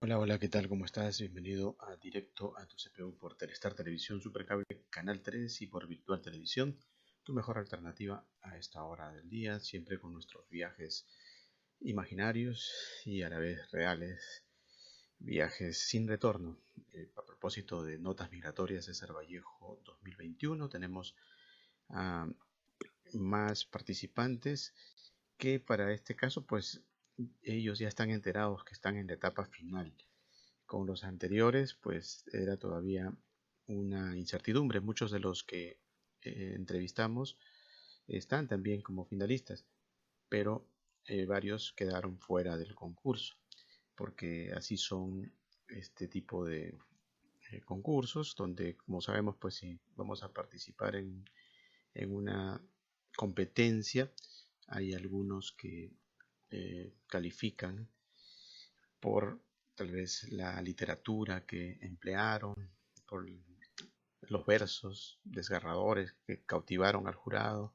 Hola, hola, ¿qué tal? ¿Cómo estás? Bienvenido a Directo a tu CPU por Telestar Televisión, Supercable, Canal 3 y por Virtual Televisión, tu mejor alternativa a esta hora del día, siempre con nuestros viajes imaginarios y a la vez reales, viajes sin retorno. A propósito de Notas Migratorias César Vallejo 2021, tenemos a más participantes que para este caso, pues ellos ya están enterados que están en la etapa final. Con los anteriores, pues era todavía una incertidumbre. Muchos de los que entrevistamos están también como finalistas, pero varios quedaron fuera del concurso, porque así son este tipo de concursos, donde, como sabemos, pues si vamos a participar en una competencia, hay algunos que califican por tal vez la literatura que emplearon, por los versos desgarradores que cautivaron al jurado,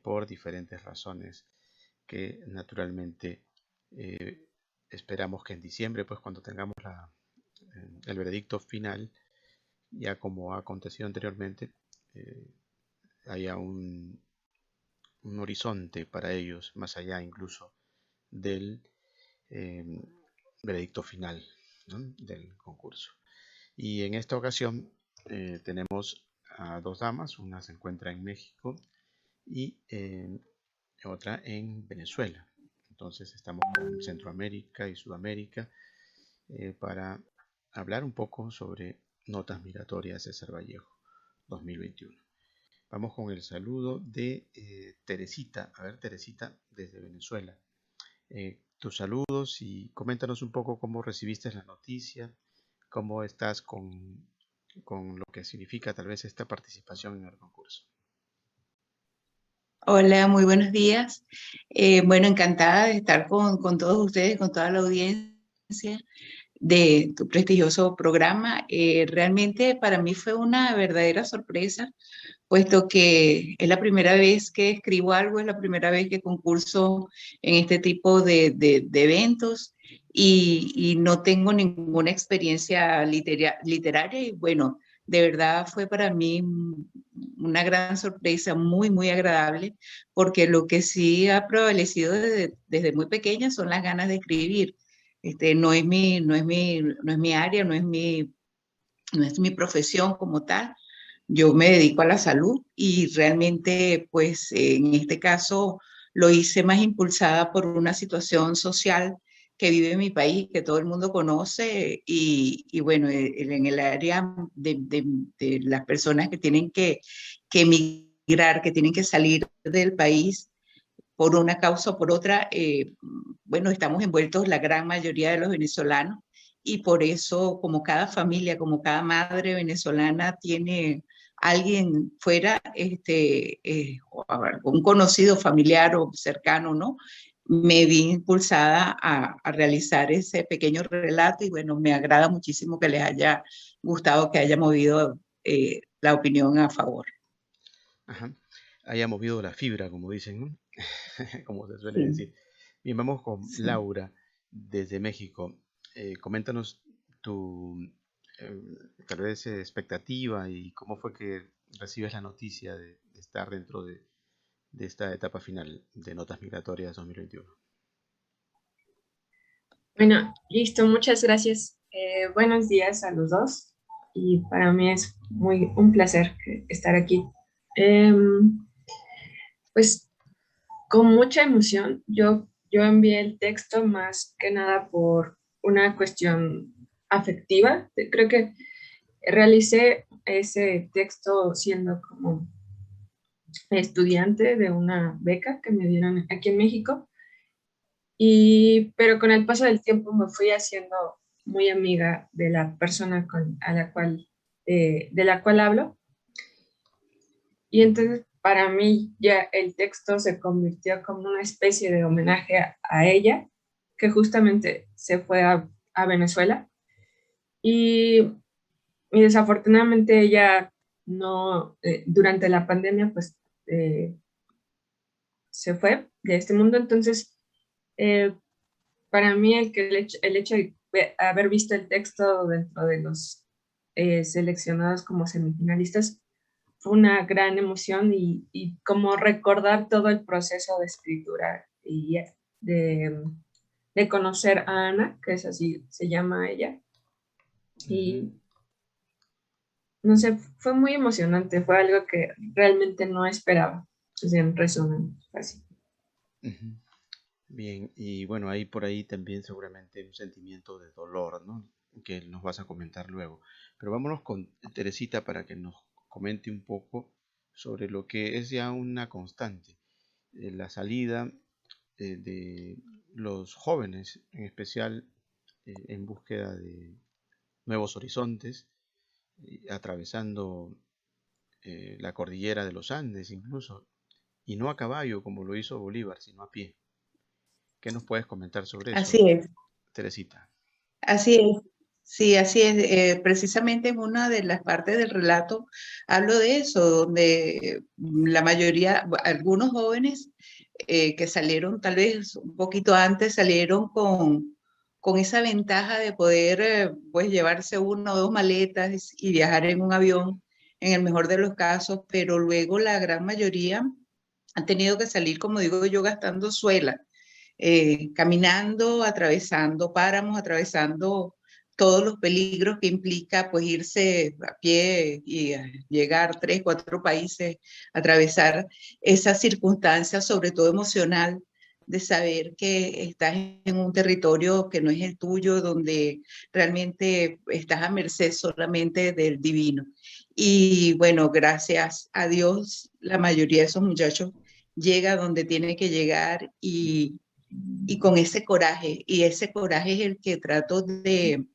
por diferentes razones que naturalmente eh, esperamos que en diciembre, pues cuando tengamos el veredicto final, ya como ha acontecido anteriormente, eh, haya un horizonte para ellos, más allá incluso del eh, veredicto final, ¿no?, del concurso. Y en esta ocasión tenemos a dos damas, una se encuentra en México y otra en Venezuela. Entonces estamos con Centroamérica y Sudamérica para hablar un poco sobre Notas Migratorias de César Vallejo 2021. Vamos con el saludo de Teresita. A ver, Teresita, desde Venezuela. Tus saludos y coméntanos un poco cómo recibiste la noticia, cómo estás con lo que significa tal vez esta participación en el concurso. Hola, muy buenos días. Bueno, encantada de estar con todos ustedes, con toda la audiencia de tu prestigioso programa. Realmente para mí fue una verdadera sorpresa, puesto que es la primera vez que escribo algo, es la primera vez que concurso en este tipo de eventos y no tengo ninguna experiencia literaria y bueno, de verdad fue para mí una gran sorpresa, muy, muy agradable, porque lo que sí ha prevalecido desde muy pequeña son las ganas de escribir. No es mi área, no es mi profesión como tal. Yo me dedico a la salud y realmente, pues en este caso lo hice más impulsada por una situación social que vive en mi país, que todo el mundo conoce y bueno, en el área de las personas que tienen que emigrar, que tienen que salir del país por una causa o por otra, bueno, estamos envueltos la gran mayoría de los venezolanos y por eso, como cada familia, como cada madre venezolana tiene alguien fuera, un conocido familiar o cercano, ¿no? Me vi impulsada a realizar ese pequeño relato y bueno, me agrada muchísimo que les haya gustado, que haya movido la opinión a favor. Ajá. Haya movido la fibra, como dicen, ¿no? Como se suele Sí, decir. Bien, vamos con sí. Laura desde México. Coméntanos tu eh, tal vez expectativa y cómo fue que recibes la noticia de estar dentro de esta etapa final de Notas Migratorias 2021. Bueno, listo, muchas gracias. Buenos días a los dos y para mí es un placer estar aquí. Pues con mucha emoción, yo envié el texto más que nada por una cuestión afectiva. Creo que realicé ese texto siendo como estudiante de una beca que me dieron aquí en México. Pero con el paso del tiempo me fui haciendo muy amiga de la persona de la cual hablo. Y entonces para mí ya el texto se convirtió como una especie de homenaje a ella, que justamente se fue a Venezuela. Y, y desafortunadamente ella no, durante la pandemia, pues se fue de este mundo. Entonces, eh, para mí el hecho haber visto el texto dentro de los seleccionados como semifinalistas fue una gran emoción y como recordar todo el proceso de escritura y de, de conocer a Ana, que es así, se llama ella. Y no sé, fue muy emocionante, fue algo que realmente no esperaba. O sea, en resumen, así. Ujú. Bien, y bueno, hay por ahí también seguramente un sentimiento de dolor, ¿no? Que nos vas a comentar luego. Pero vámonos con Teresita para que nos comente un poco sobre lo que es ya una constante, la salida de los jóvenes, en especial en búsqueda de nuevos horizontes, atravesando la cordillera de los Andes incluso, y no a caballo como lo hizo Bolívar, sino a pie. ¿Qué nos puedes comentar sobre Así eso, es. Teresita? Así es, sí, así es. Precisamente en una de las partes del relato hablo de eso, donde la mayoría, algunos jóvenes que salieron tal vez un poquito antes, salieron con esa ventaja de poder pues llevarse una o dos maletas y viajar en un avión, en el mejor de los casos, pero luego la gran mayoría han tenido que salir, como digo yo, gastando suela caminando, atravesando páramos, atravesando todos los peligros que implica pues irse a pie y llegar 3, 4 países, atravesar esas circunstancias, sobre todo emocional, de saber que estás en un territorio que no es el tuyo, donde realmente estás a merced solamente del divino. Y bueno, gracias a Dios, la mayoría de esos muchachos llega donde tiene que llegar y con ese coraje, y ese coraje es el que trato de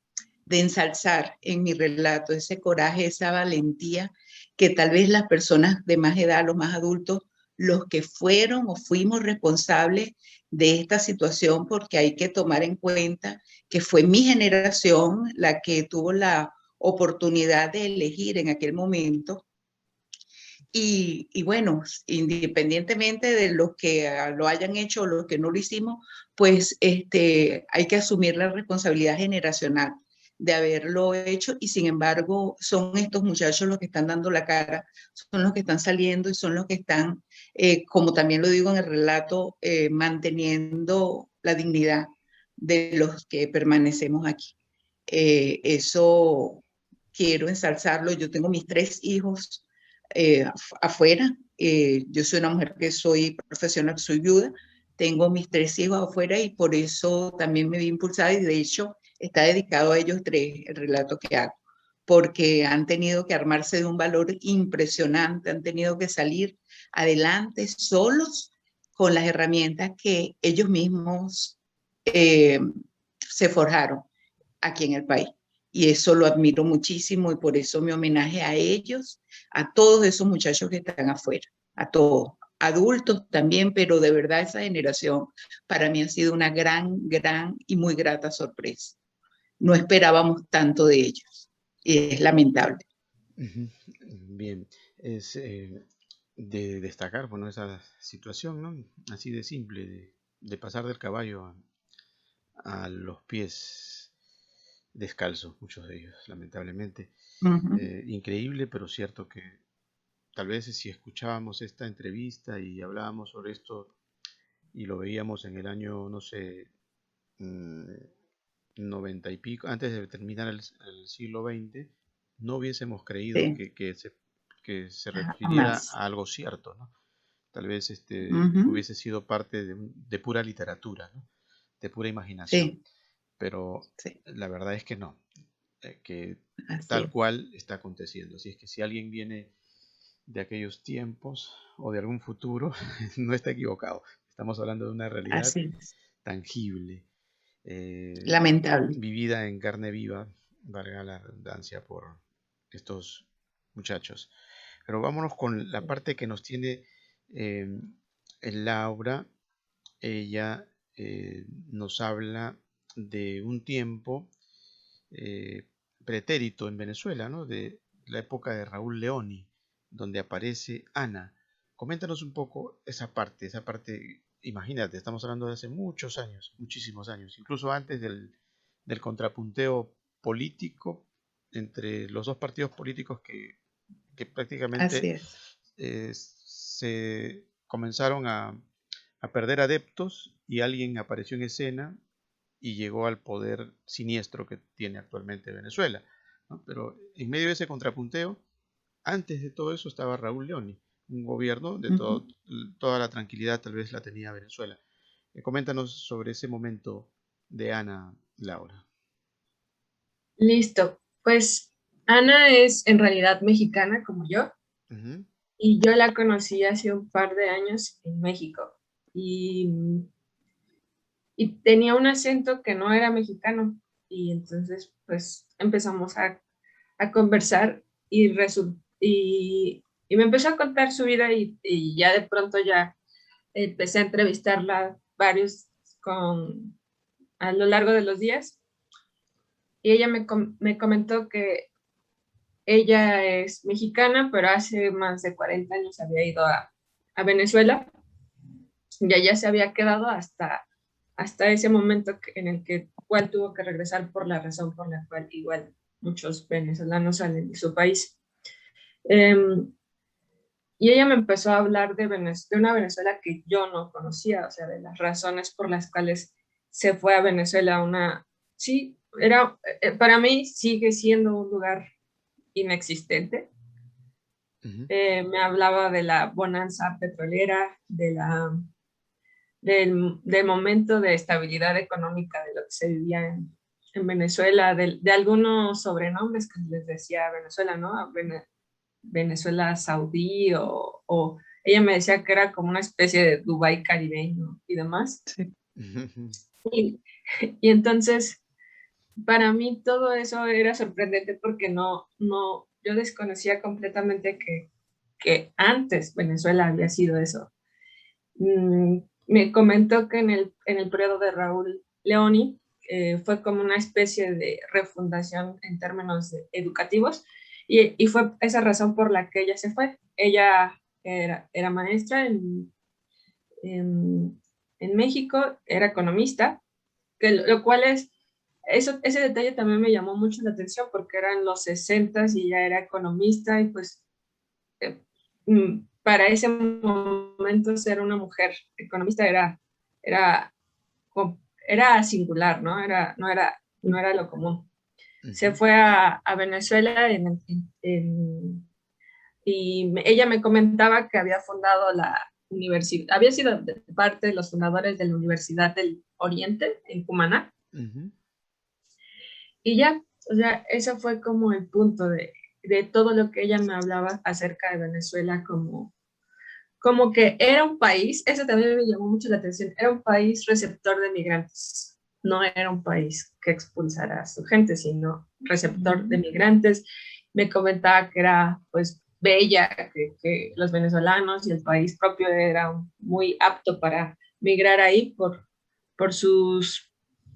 ensalzar en mi relato, ese coraje, esa valentía que tal vez las personas de más edad, los más adultos, los que fueron o fuimos responsables de esta situación, porque hay que tomar en cuenta que fue mi generación la que tuvo la oportunidad de elegir en aquel momento y bueno, independientemente de los que lo hayan hecho o los que no lo hicimos, pues hay que asumir la responsabilidad generacional de haberlo hecho y sin embargo son estos muchachos los que están dando la cara, son los que están saliendo y son los que están, como también lo digo en el relato, manteniendo la dignidad de los que permanecemos aquí. Eso quiero ensalzarlo. Yo tengo mis 3 hijos afuera. Yo soy una mujer que soy profesional, soy viuda, tengo mis 3 hijos afuera y por eso también me vi impulsada y de hecho está dedicado a ellos 3 el relato que hago, porque han tenido que armarse de un valor impresionante, han tenido que salir adelante solos con las herramientas que ellos mismos eh, se forjaron aquí en el país. Y eso lo admiro muchísimo y por eso mi homenaje a ellos, a todos esos muchachos que están afuera, a todos, adultos también, pero de verdad esa generación para mí ha sido una gran, gran y muy grata sorpresa. No esperábamos tanto de ellos y es lamentable. Ujú. Bien, es de destacar, bueno, esa situación, ¿no? Así de simple, de pasar del caballo a los pies descalzos, muchos de ellos, lamentablemente. Uh -huh. Increíble, pero cierto que tal vez si escuchábamos esta entrevista y hablábamos sobre esto y lo veíamos en el año, no sé, 90 y pico, antes de terminar el siglo XX, no hubiésemos creído Sí, que se refiriera más. a algo cierto, ¿no? Tal vez Uh -huh. hubiese sido parte de pura literatura, ¿no? De pura imaginación, Sí, pero sí, la verdad es que no, que así tal es. cual está aconteciendo. Así es que si alguien viene de aquellos tiempos o de algún futuro, no está equivocado. Estamos hablando de una realidad Así es. tangible, eh, Lamentable. vivida en carne viva, valga la redundancia, por estos muchachos. Pero vámonos con la parte que nos tiene eh, Laura. Ella nos habla de un tiempo eh, pretérito en Venezuela, ¿no? De la época de Raúl Leoni, donde aparece Ana. Coméntanos un poco esa parte, imagínate, estamos hablando de hace muchos años, muchísimos años, incluso antes del contrapunteo político entre los dos partidos políticos que Así prácticamente es. se comenzaron a perder adeptos y alguien apareció en escena y llegó al poder siniestro que tiene actualmente Venezuela, ¿no? Pero en medio de ese contrapunteo, antes de todo eso estaba Raúl Leoni, un gobierno donde Ujú. toda la tranquilidad tal vez la tenía Venezuela. Coméntanos sobre ese momento de Ana, Laura. Listo. Pues Ana es en realidad mexicana como yo Ujú, y yo la conocí hace un par de años en México y, y tenía un acento que no era mexicano y entonces pues empezamos a conversar y me empezó a contar su vida y ya de pronto ya empecé a entrevistarla varios a lo largo de los días y ella me comentó que ella es mexicana, pero hace más de 40 años había ido a Venezuela y allá se había quedado hasta ese momento en el que igual tuvo que regresar por la razón por la cual igual muchos venezolanos salen de su país. Um, y ella me empezó a hablar de una Venezuela que yo no conocía, o sea, de las razones por las cuales se fue a Venezuela. Sí, para mí sigue siendo un lugar inexistente. ujú, Me hablaba de la bonanza petrolera, del momento de estabilidad económica de lo que se vivía en Venezuela, de algunos sobrenombres que les decía a Venezuela, ¿no? Venezuela Saudí o ella me decía que era como una especie de Dubái caribeño y demás. Sí. ujú, Y, y entonces, para mí todo eso era sorprendente porque yo desconocía completamente que antes Venezuela había sido eso. Me comentó que en el periodo de Raúl Leoni fue como una especie de refundación en términos educativos y fue esa razón por la que ella se fue. Ella era maestra en, en México, era economista, lo cual ese detalle también me llamó mucho la atención porque eran los 60 y ella era economista y pues para ese momento ser una mujer economista era, era singular, ¿no? No era lo común. Se ujú, fue a Venezuela y ella me comentaba que había fundado la universidad, había sido parte de los fundadores de la Universidad del Oriente en Cumaná. ujú. Y ya, o sea, ese fue como el punto de todo lo que ella me hablaba acerca de Venezuela como que era un país, eso también me llamó mucho la atención, era un país receptor de migrantes, no era un país que expulsara a su gente, sino receptor de Ujú. migrantes. Me comentaba que era pues bella, que los venezolanos y el país propio era muy apto para migrar ahí por sus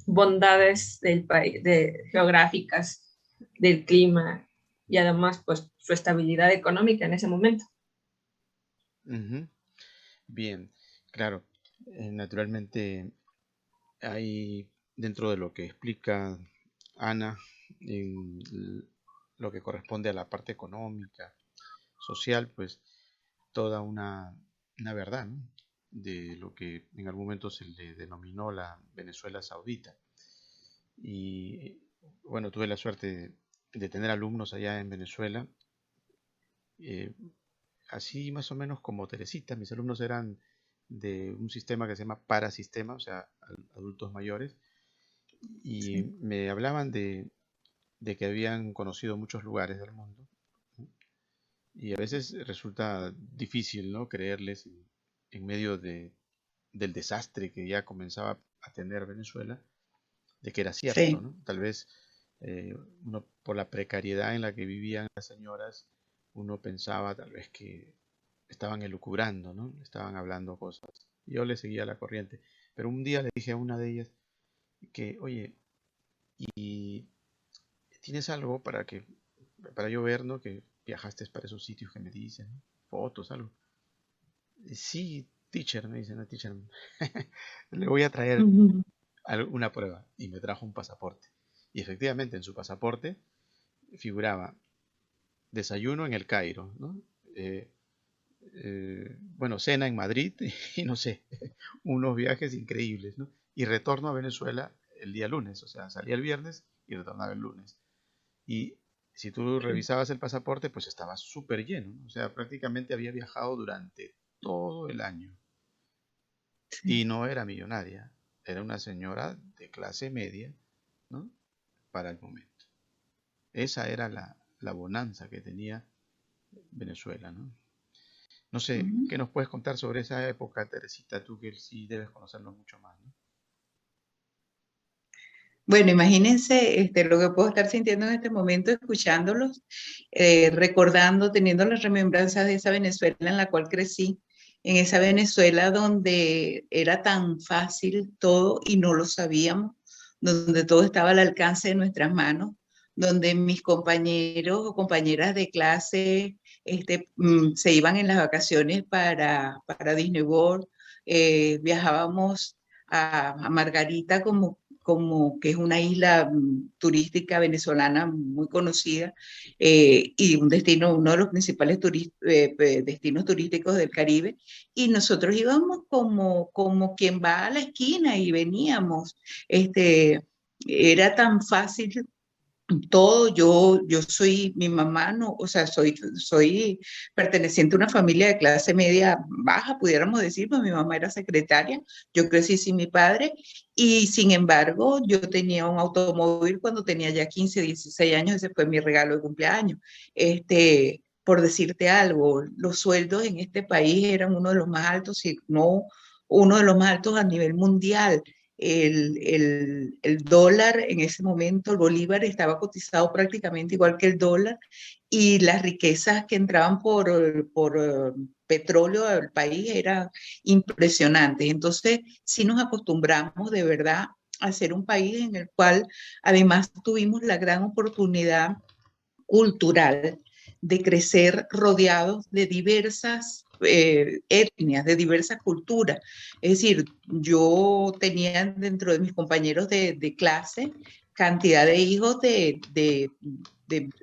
bondades del país, geográficas, del clima y además pues su estabilidad económica en ese momento. Ujú. Bien, claro. Naturalmente hay dentro de lo que explica Ana en lo que corresponde a la parte económica, social, pues toda una verdad, ¿no? De lo que en algún momento se le denominó la Venezuela Saudita. Y bueno, tuve la suerte de tener alumnos allá en Venezuela, eh, así más o menos como Teresita. Mis alumnos eran de un sistema que se llama parasistema, o sea, adultos mayores, y Sí. me hablaban de que habían conocido muchos lugares del mundo, ¿no? Y a veces resulta difícil, ¿no? Creerles en medio del desastre que ya comenzaba a tener Venezuela, de que era cierto, Sí. ¿no? Tal vez uno, por la precariedad en la que vivían las señoras, uno pensaba tal vez que estaban elucubrando, ¿no? Estaban hablando cosas. Yo le seguía la corriente. Pero un día le dije a una de ellas que, oye, ¿y tienes algo para yo ver, ¿no? Que viajaste para esos sitios que me dicen, ¿no? Fotos, algo. Sí, teacher, me dice, no, teacher. Le voy a traer Ujú. una prueba. Y me trajo un pasaporte. Y efectivamente en su pasaporte figuraba desayuno en el Cairo, ¿no? Bueno, cena en Madrid y no sé, unos viajes increíbles, ¿no? Y retorno a Venezuela el día lunes, o sea, salía el viernes y retornaba el lunes. Y si tú revisabas el pasaporte, pues estaba súper lleno, ¿no? O sea, prácticamente había viajado durante todo el año. Y sí. no era millonaria, era una señora de clase media, ¿no? Para el momento. Esa era la bonanza que tenía Venezuela, ¿no? No sé, Ujú. ¿qué nos puedes contar sobre esa época, Teresita? Tú que sí debes conocernos mucho más, ¿no? Bueno, imagínense lo que puedo estar sintiendo en este momento escuchándolos, recordando, teniendo las remembranzas de esa Venezuela en la cual crecí, en esa Venezuela donde era tan fácil todo y no lo sabíamos, donde todo estaba al alcance de nuestras manos, donde mis compañeros o compañeras de clase se iban en las vacaciones para Disney World, viajábamos a Margarita como que es una isla turística venezolana muy conocida y un destino, uno de los principales destinos turísticos del Caribe. Y nosotros íbamos como quien va a la esquina y veníamos. Era tan fácil todo. Yo soy, mi mamá no, o sea, soy perteneciente a una familia de clase media baja, pudiéramos decir, pues mi mamá era secretaria, yo crecí sin mi padre y sin embargo yo tenía un automóvil cuando tenía ya 15 16 años, ese fue mi regalo de cumpleaños. Por decirte algo, los sueldos en este país eran uno de los más altos, si no uno de los más altos a nivel mundial. El dólar en ese momento, el bolívar estaba cotizado prácticamente igual que el dólar y las riquezas que entraban por petróleo al país eran impresionantes. Entonces, sí nos acostumbramos de verdad a ser un país en el cual además tuvimos la gran oportunidad cultural de crecer rodeados de diversas etnias, de diversas culturas. Es decir, yo tenía dentro de mis compañeros de clase cantidad de hijos de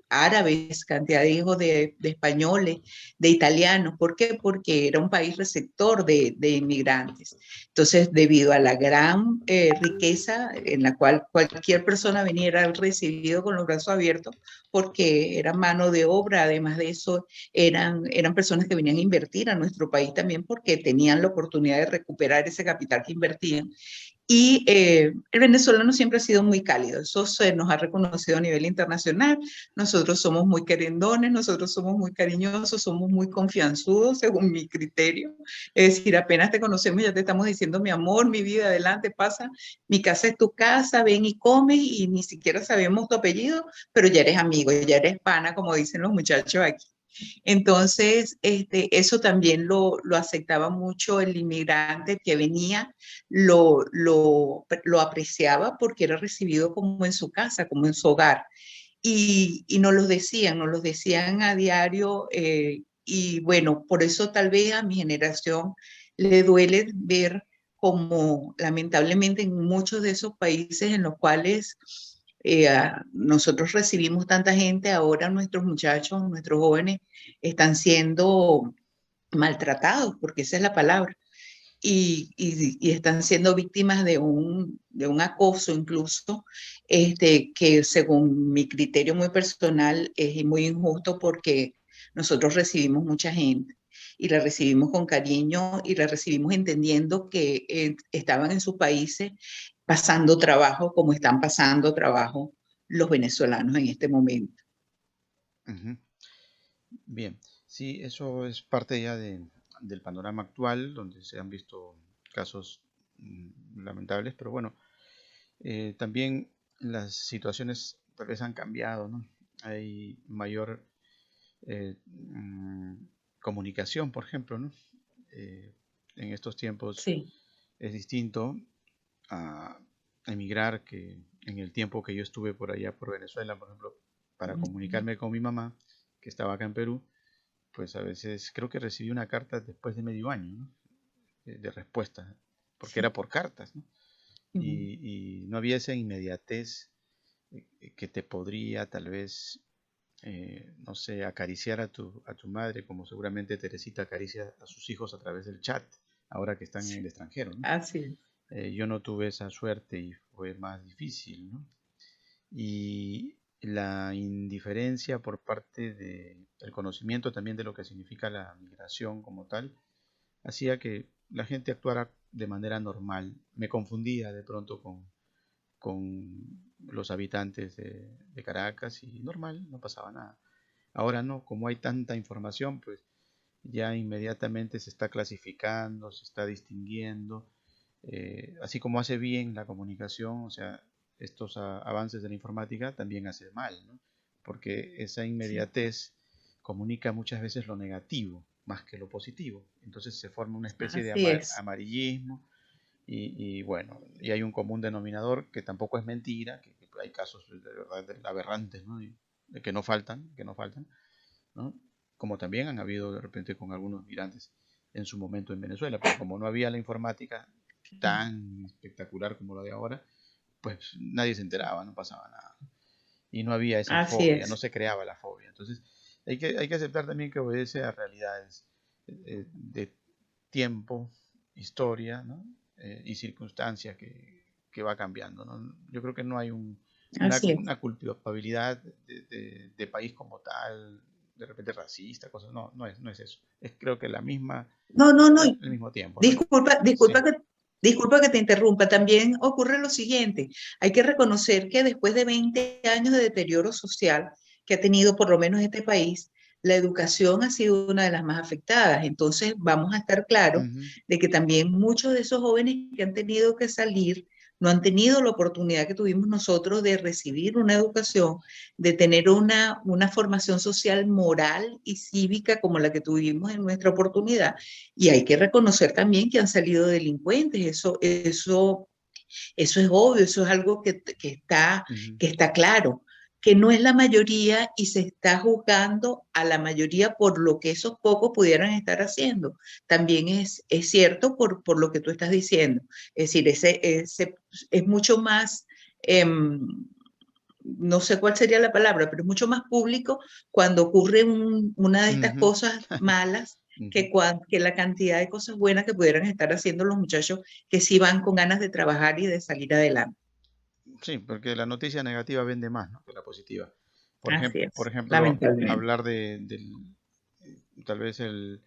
árabes, cantidad de hijos de españoles, de italianos. ¿Por qué? Porque era un país receptor de inmigrantes. Entonces, debido a la gran riqueza en la cual cualquier persona viniera recibido con los brazos abiertos, porque era mano de obra, además de eso, eran personas que venían a invertir a nuestro país también porque tenían la oportunidad de recuperar ese capital que invertían. Y el venezolano siempre ha sido muy cálido, eso se nos ha reconocido a nivel internacional. Nosotros somos muy querendones, nosotros somos muy cariñosos, somos muy confianzudos, según mi criterio. Es decir, apenas te conocemos, ya te estamos diciendo, mi amor, mi vida, adelante, pasa, mi casa es tu casa, ven y come, y ni siquiera sabemos tu apellido, pero ya eres amigo, ya eres pana, como dicen los muchachos aquí. Entonces, eso también lo aceptaba mucho el inmigrante que venía, lo apreciaba porque era recibido como en su casa, como en su hogar. Y nos los decían a diario. Y bueno, por eso tal vez a mi generación le duele ver como lamentablemente en muchos de esos países en los cuales nosotros recibimos tanta gente, ahora nuestros muchachos, nuestros jóvenes están siendo maltratados, porque esa es la palabra, y están siendo víctimas de un acoso incluso, que según mi criterio muy personal es muy injusto porque nosotros recibimos mucha gente y la recibimos con cariño y la recibimos entendiendo que estaban en sus países pasando trabajo como están pasando trabajo los venezolanos en este momento. Ujú. Bien, sí, eso es parte ya del panorama actual, donde se han visto casos lamentables, pero bueno, también las situaciones tal vez han cambiado, ¿no? Hay mayor comunicación, por ejemplo, ¿no? Eh, en estos tiempos Sí. es distinto a emigrar que en el tiempo que yo estuve por allá por Venezuela, por ejemplo, para comunicarme con mi mamá, que estaba acá en Perú, pues a veces creo que recibí una carta después de medio año, ¿no? De respuesta, porque Sí. era por cartas, ¿no? Y no había esa inmediatez que te podría tal vez, no sé, acariciar a tu madre, como seguramente Teresita acaricia a sus hijos a través del chat, ahora que están en el extranjero, ¿no? Así es. Yo no tuve esa suerte y fue más difícil, ¿no? Y la indiferencia por parte del conocimiento también de lo que significa la migración como tal, hacía que la gente actuara de manera normal. Me confundía de pronto con los habitantes de Caracas y normal, no pasaba nada. Ahora no, como hay tanta información, pues ya inmediatamente se está clasificando, se está distinguiendo, así como hace bien la comunicación, o sea, estos avances de la informática también hace mal, ¿no? Porque esa Sí, inmediatez comunica muchas veces lo negativo más que lo positivo. Entonces se forma una especie de así es. amarillismo y bueno, y hay un común denominador que tampoco es mentira, que hay casos de verdad aberrantes, ¿no? De que no faltan, ¿no? Como también han habido de repente con algunos migrantes en su momento en Venezuela, pero como no había la informática tan espectacular como la de ahora, pues nadie se enteraba, no pasaba nada. Y no había esa Así fobia, no es. se creaba la fobia. Entonces hay que aceptar también que obedece a realidades de tiempo, historia, ¿no? Y circunstancia que va cambiando, ¿no? Yo creo que no hay Así es. una culpabilidad de país como tal, de repente racista, cosas, no, no es eso. Es creo que la misma, No, no, no. el mismo tiempo, ¿no? Disculpa, Sí. disculpa que te interrumpa. También ocurre lo siguiente. Hay que reconocer que después de 20 años de deterioro social que ha tenido por lo menos este país, la educación ha sido una de las más afectadas. Entonces, vamos a estar claros Ujú, de que también muchos de esos jóvenes que han tenido que salir no han tenido la oportunidad que tuvimos nosotros de recibir una educación, de tener una formación social, moral y cívica como la que tuvimos en nuestra oportunidad. Y hay que reconocer también que han salido delincuentes, eso es obvio, eso es algo ujú. que está claro, que no es la mayoría y se está juzgando a la mayoría por lo que esos pocos pudieran estar haciendo. También es cierto por lo que tú estás diciendo. Es decir, es mucho más... Eh, no sé cuál sería la palabra, pero es mucho más público cuando ocurre una de estas Ujú, cosas malas ujú. que la cantidad de cosas buenas que pudieran estar haciendo los muchachos que sí van con ganas de trabajar y de salir adelante. Sí, porque la noticia negativa vende más, ¿no?, que la positiva. Así Por es, ejemplo, lamentablemente. hablar tal vez el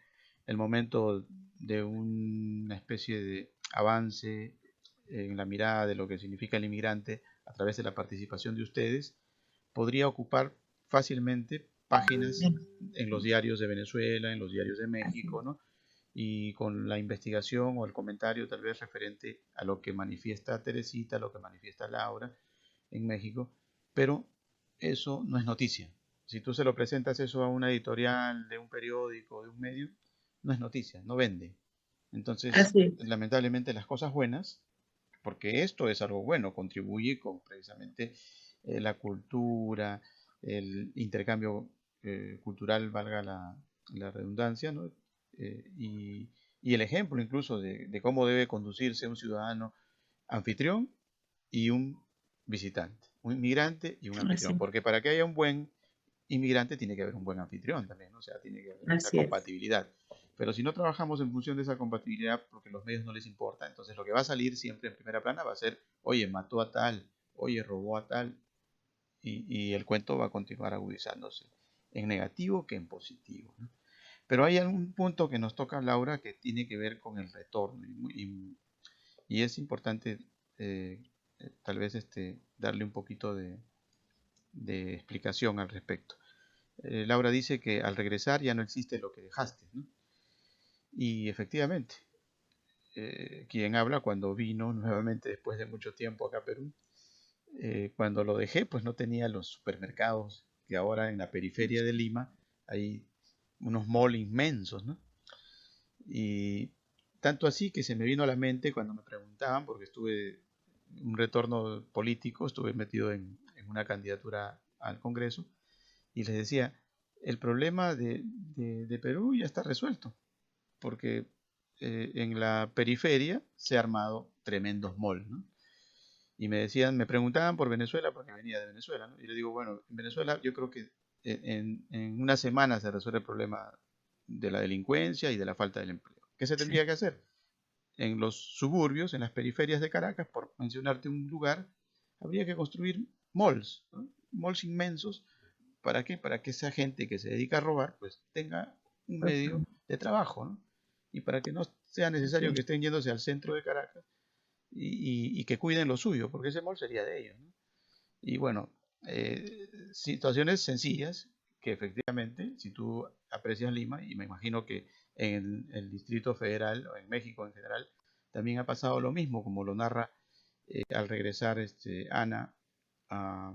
momento de una especie de avance en la mirada de lo que significa el inmigrante a través de la participación de ustedes, podría ocupar fácilmente páginas en los diarios de Venezuela, en los diarios de Así México, es. ¿no? Y con la investigación o el comentario tal vez referente a lo que manifiesta Teresita, a lo que manifiesta Laura en México, pero eso no es noticia. Si tú se lo presentas eso a una editorial de un periódico, de un medio, no es noticia, no vende. Entonces, Así es. lamentablemente las cosas buenas, porque esto es algo bueno, contribuye con precisamente la cultura, el intercambio cultural, valga la redundancia, ¿no? Y el ejemplo incluso de cómo debe conducirse un ciudadano anfitrión y un visitante, un inmigrante y un Así, anfitrión, porque para que haya un buen inmigrante tiene que haber un buen anfitrión también, ¿no? O sea, tiene que haber esa así es. compatibilidad. Pero si no trabajamos en función de esa compatibilidad, porque a los medios no les importa, entonces lo que va a salir siempre en primera plana va a ser, oye, mató a tal, oye, robó a tal, y el cuento va a continuar agudizándose, en negativo que en positivo, ¿no? Pero hay algún punto que nos toca, Laura, que tiene que ver con el retorno, y es importante eh, tal vez darle un poquito de explicación al respecto. Laura dice que al regresar ya no existe lo que dejaste, ¿no? Y efectivamente, quien habla cuando vino nuevamente después de mucho tiempo acá a Perú, cuando lo dejé, pues no tenía los supermercados que ahora en la periferia de Lima hay unos malls inmensos, ¿no? Y tanto así que se me vino a la mente cuando me preguntaban, porque estuve un retorno político, estuve metido en una candidatura al Congreso, y les decía, el problema de Perú ya está resuelto, porque en la periferia se ha armado tremendos malls, ¿no? Y me decían, me preguntaban por Venezuela porque venía de Venezuela, ¿no? Y le digo, bueno, en Venezuela yo creo que en una semana se resuelve el problema de la delincuencia y de la falta del empleo. ¿Qué se tendría que hacer? En los suburbios, en las periferias de Caracas, por mencionarte un lugar, habría que construir malls, ¿no? Malls inmensos. ¿Para qué? Para que esa gente que se dedica a robar, pues tenga un medio de trabajo, ¿no? Y para que no sea necesario que estén yéndose al centro de Caracas y que cuiden lo suyo, porque ese mall sería de ellos, ¿no? Y bueno, situaciones sencillas que efectivamente, si tú aprecias Lima, y me imagino que en el Distrito Federal o en México en general, también ha pasado lo mismo, como lo narra al regresar Ana a,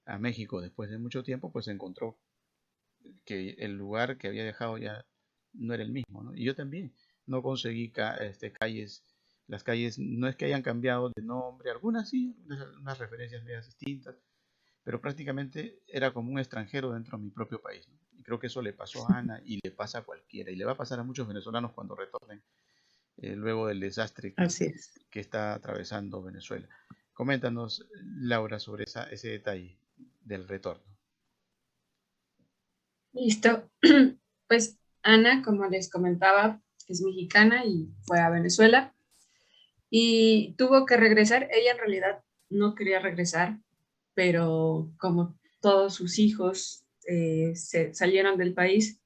a México después de mucho tiempo, pues encontró que el lugar que había dejado ya no era el mismo, ¿no? Y yo también no conseguí calles, las calles no es que hayan cambiado de nombre, algunas sí, unas referencias medias distintas, pero prácticamente era como un extranjero dentro de mi propio país, ¿no? Y creo que eso le pasó a Ana y le pasa a cualquiera, y le va a pasar a muchos venezolanos cuando retornen luego del desastre Así es. que está atravesando Venezuela. Coméntanos, Laura, sobre ese detalle del retorno. Listo. Pues Ana, como les comentaba, es mexicana y fue a Venezuela y tuvo que regresar. Ella en realidad no quería regresar, pero como todos sus hijos se salieron del país,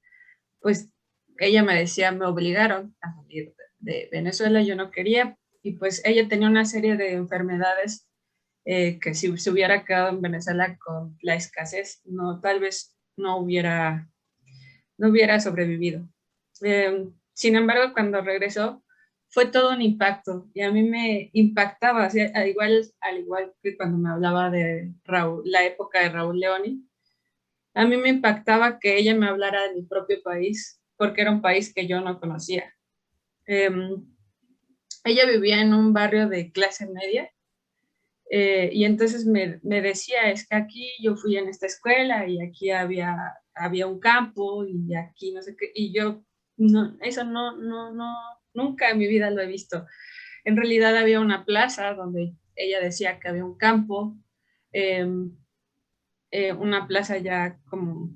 pues ella me decía, me obligaron a salir de Venezuela, yo no quería, y pues ella tenía una serie de enfermedades que si se hubiera quedado en Venezuela con la escasez, no, tal vez no hubiera sobrevivido. Sin embargo, cuando regresó, fue todo un impacto y a mí me impactaba, o sea, al igual que cuando me hablaba de Raúl, la época de Raúl Leoni, a mí me impactaba que ella me hablara de mi propio país, porque era un país que yo no conocía. Eh, Ella vivía en un barrio de clase media y entonces me decía, es que aquí yo fui en esta escuela y aquí había un campo y aquí no sé qué, y yo, no, eso nunca en mi vida lo he visto. En realidad había una plaza donde ella decía que había un campo, eh, una plaza ya como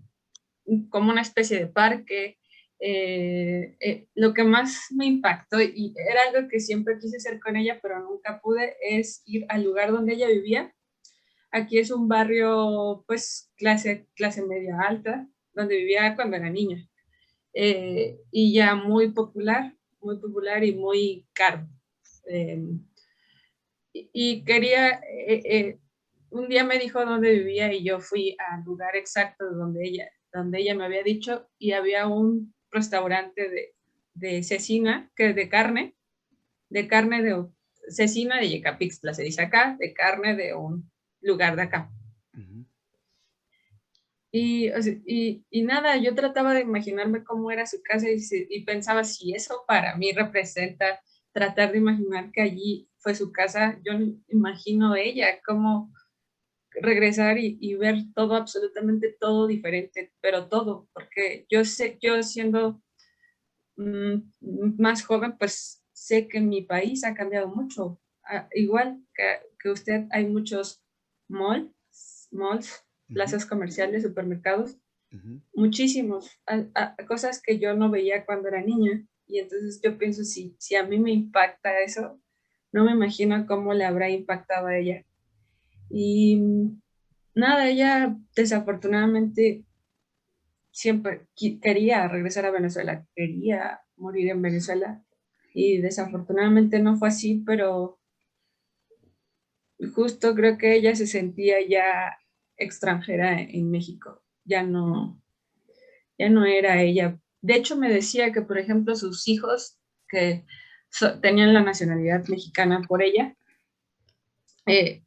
una especie de parque. Lo que más me impactó, y era algo que siempre quise hacer con ella, pero nunca pude, es ir al lugar donde ella vivía. Aquí es un barrio, pues, clase media alta, donde vivía cuando era niña. Y ya muy popular y muy caro. Eh, y quería, un día me dijo dónde vivía y yo fui al lugar exacto donde ella me había dicho y había un restaurante de cecina, que es de carne de cecina de Yecapixtla, se dice acá, de carne de un lugar de acá. Uh-huh. Y nada, yo trataba de imaginarme cómo era su casa y pensaba si eso para mí representa tratar de imaginar que allí fue su casa. Yo imagino ella cómo regresar y ver todo, absolutamente todo diferente, pero todo, porque yo siendo más joven, pues sé que mi país ha cambiado mucho. Igual que usted, hay muchos malls, plazas comerciales, supermercados, muchísimos, cosas que yo no veía cuando era niña. Y entonces yo pienso, si a mí me impacta eso, no me imagino cómo le habrá impactado a ella. Y nada, ella desafortunadamente siempre quería regresar a Venezuela, quería morir en Venezuela y desafortunadamente no fue así, pero justo creo que ella se sentía ya extranjera en México, ya no era ella. De hecho, me decía que, por ejemplo, sus hijos que tenían la nacionalidad mexicana por ella, eh,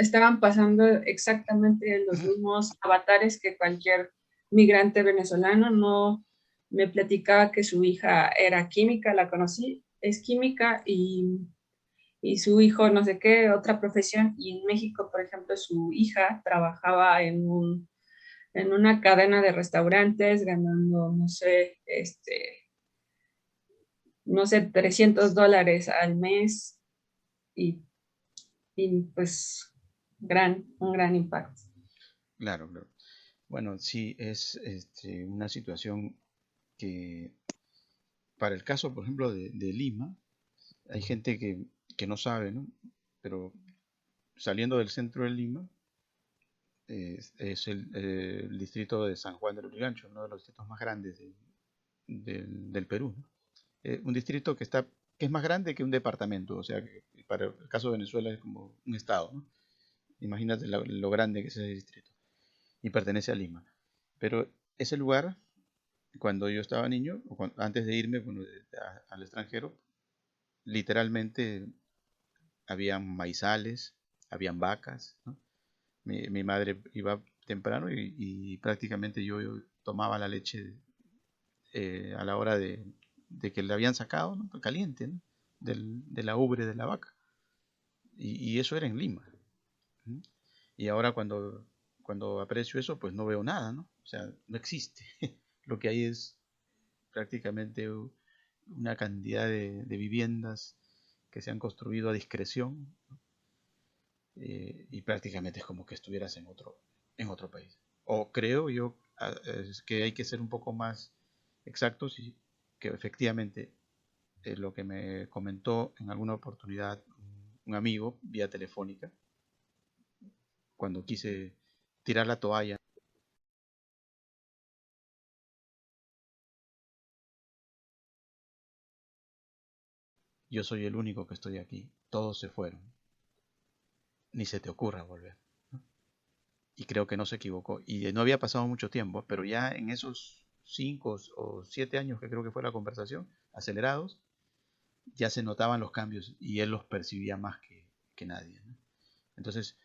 estaban pasando exactamente los mismos avatares que cualquier migrante venezolano. No me platicaba que su hija era química, la conocí, es química y su hijo no sé qué, otra profesión. Y en México, por ejemplo, su hija trabajaba en una cadena de restaurantes ganando, no sé, $300 al mes y y pues un gran impacto. Claro, claro. Bueno, sí, es una situación que, para el caso, por ejemplo, de Lima, hay gente que no sabe, ¿no? Pero saliendo del centro de Lima, es el distrito de San Juan del Lurigancho, uno de los distritos más grandes del Perú, ¿no? Un distrito que es más grande que un departamento, o sea, que para el caso de Venezuela es como un estado, ¿no? Imagínate lo grande que es ese distrito. Y pertenece a Lima. Pero ese lugar, cuando yo estaba niño, antes de irme al extranjero, literalmente habían maizales, habían vacas, ¿no? Mi madre iba temprano y prácticamente yo tomaba la leche a la hora de que le habían sacado, ¿no? Caliente, ¿no? De la ubre de la vaca. Y eso era en Lima. ¿No? Y ahora cuando aprecio eso, pues no veo nada, ¿no? O sea, no existe. Lo que hay es prácticamente una cantidad de viviendas que se han construido a discreción, ¿no? Y prácticamente es como que estuvieras en otro país. O creo yo es que hay que ser un poco más exactos y que efectivamente lo que me comentó en alguna oportunidad un amigo vía telefónica, cuando quise tirar la toalla. Yo soy el único que estoy aquí, todos se fueron, ni se te ocurra volver, ¿no? Y creo que no se equivocó. Y no había pasado mucho tiempo, pero ya en esos 5 o 7 años que creo que fue la conversación, acelerados, ya se notaban los cambios y él los percibía más que nadie, ¿no? Entonces,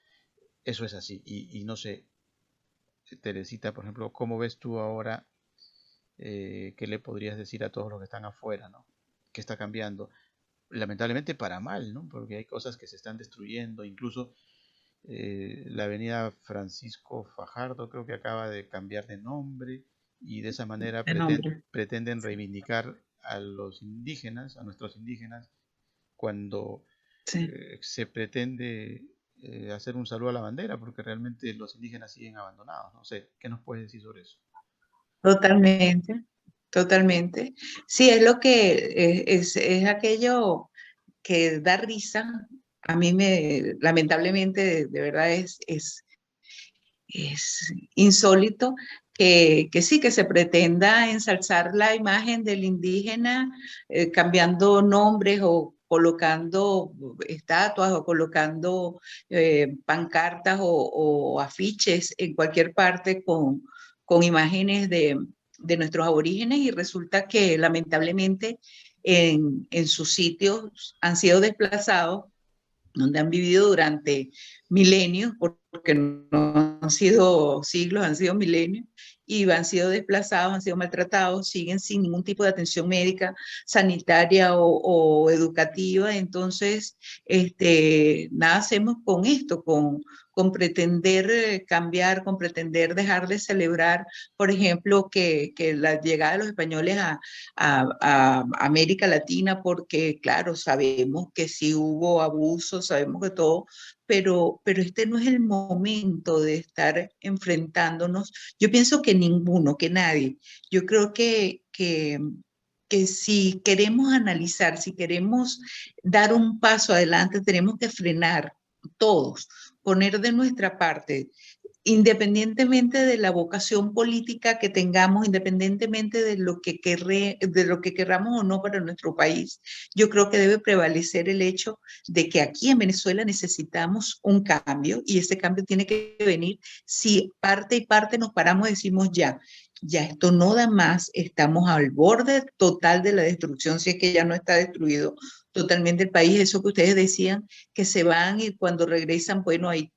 eso es así. Y no sé, Teresita, por ejemplo, ¿cómo ves tú ahora? ¿Qué le podrías decir a todos los que están afuera, ¿no? ¿Qué está cambiando? Lamentablemente para mal, ¿no? Porque hay cosas que se están destruyendo, incluso la avenida Francisco Fajardo creo que acaba de cambiar de nombre y de esa manera de nombre. pretenden reivindicar a los indígenas, a nuestros indígenas, cuando Sí, se pretende hacer un saludo a la bandera, porque realmente los indígenas siguen abandonados. No sé, ¿qué nos puedes decir sobre eso? totalmente, totalmente. Sí, es lo que es aquello que da risa. A mí lamentablemente, de verdad es insólito que sí, que se pretenda ensalzar la imagen del indígena cambiando nombres o colocando estatuas o colocando pancartas o afiches en cualquier parte con imágenes de nuestros aborígenes y resulta que lamentablemente en sus sitios han sido desplazados donde han vivido durante milenios, porque no han sido siglos, han sido milenios, y han sido desplazados, han sido maltratados, siguen sin ningún tipo de atención médica, sanitaria o educativa. Entonces, nada hacemos con esto, con pretender cambiar, con pretender dejar de celebrar, por ejemplo, que la llegada de los españoles a América Latina, porque claro, sabemos que sí hubo abusos, sabemos que todo, pero este no es el momento de estar enfrentándonos. Yo pienso que ninguno, que nadie. Yo creo que si queremos analizar, si queremos dar un paso adelante, tenemos que frenar todos, poner de nuestra parte, independientemente de la vocación política que tengamos, independientemente de lo que querramos o no para nuestro país, yo creo que debe prevalecer el hecho de que aquí en Venezuela necesitamos un cambio y ese cambio tiene que venir si parte y parte nos paramos y decimos ya esto no da más, estamos al borde total de la destrucción, si es que ya no está destruido totalmente el país, eso que ustedes decían, que se van y cuando regresan, bueno, hay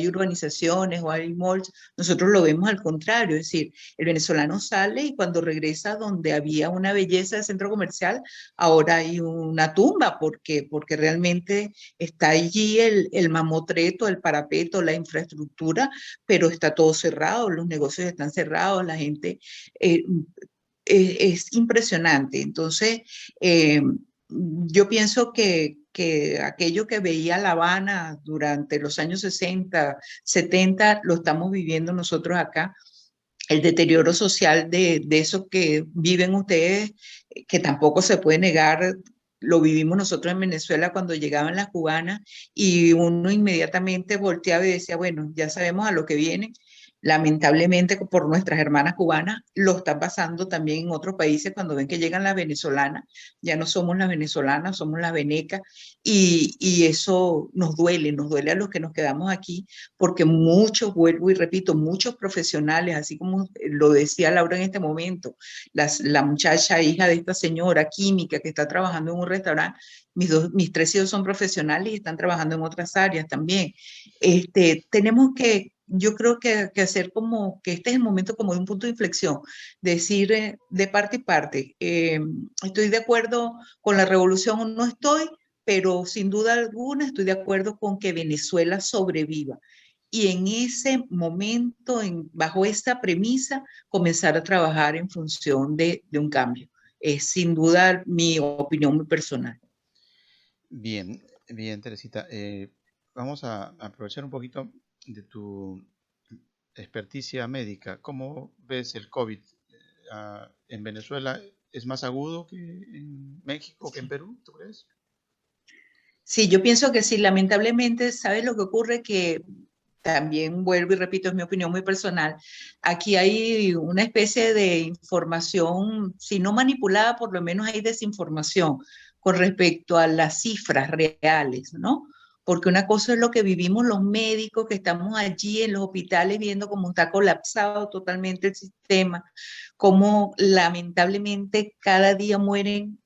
urbanizaciones o hay malls, nosotros lo vemos al contrario, es decir, el venezolano sale y cuando regresa donde había una belleza de centro comercial, ahora hay una tumba porque realmente está allí el mamotreto, el parapeto, la infraestructura, pero está todo cerrado, los negocios están cerrados, la gente eh, es impresionante. Entonces, yo pienso que que aquello que veía La Habana durante los años 60, 70, lo estamos viviendo nosotros acá. El deterioro social de eso que viven ustedes, que tampoco se puede negar, lo vivimos nosotros en Venezuela cuando llegaban las cubanas y uno inmediatamente volteaba y decía, bueno, ya sabemos a lo que vienen. Lamentablemente por nuestras hermanas cubanas lo está pasando también en otros países cuando ven que llegan las venezolanas, ya no somos las venezolanas, somos las venecas y eso nos duele a los que nos quedamos aquí porque muchos, vuelvo y repito, muchos profesionales, así como lo decía Laura en este momento, la muchacha hija de esta señora química que está trabajando en un restaurante, mis tres hijos son profesionales y están trabajando en otras áreas también. Tenemos que, yo creo que hacer como que este es el momento como de un punto de inflexión, decir de parte y parte, estoy de acuerdo con la revolución o no estoy, pero sin duda alguna estoy de acuerdo con que Venezuela sobreviva y en ese momento, bajo esta premisa, comenzar a trabajar en función de un cambio. Es sin duda mi opinión muy personal. Bien, bien, Teresita. Vamos a aprovechar un poquito de tu experticia médica. ¿Cómo ves el COVID en Venezuela? ¿Es más agudo que en México, que en Perú, tú crees? Sí, yo pienso que sí, lamentablemente, ¿sabes lo que ocurre? Que también vuelvo y repito, es mi opinión muy personal. Aquí hay una especie de información, si no manipulada, por lo menos hay desinformación con respecto a las cifras reales, ¿no? Porque una cosa es lo que vivimos los médicos que estamos allí en los hospitales viendo cómo está colapsado totalmente el sistema, cómo lamentablemente cada día mueren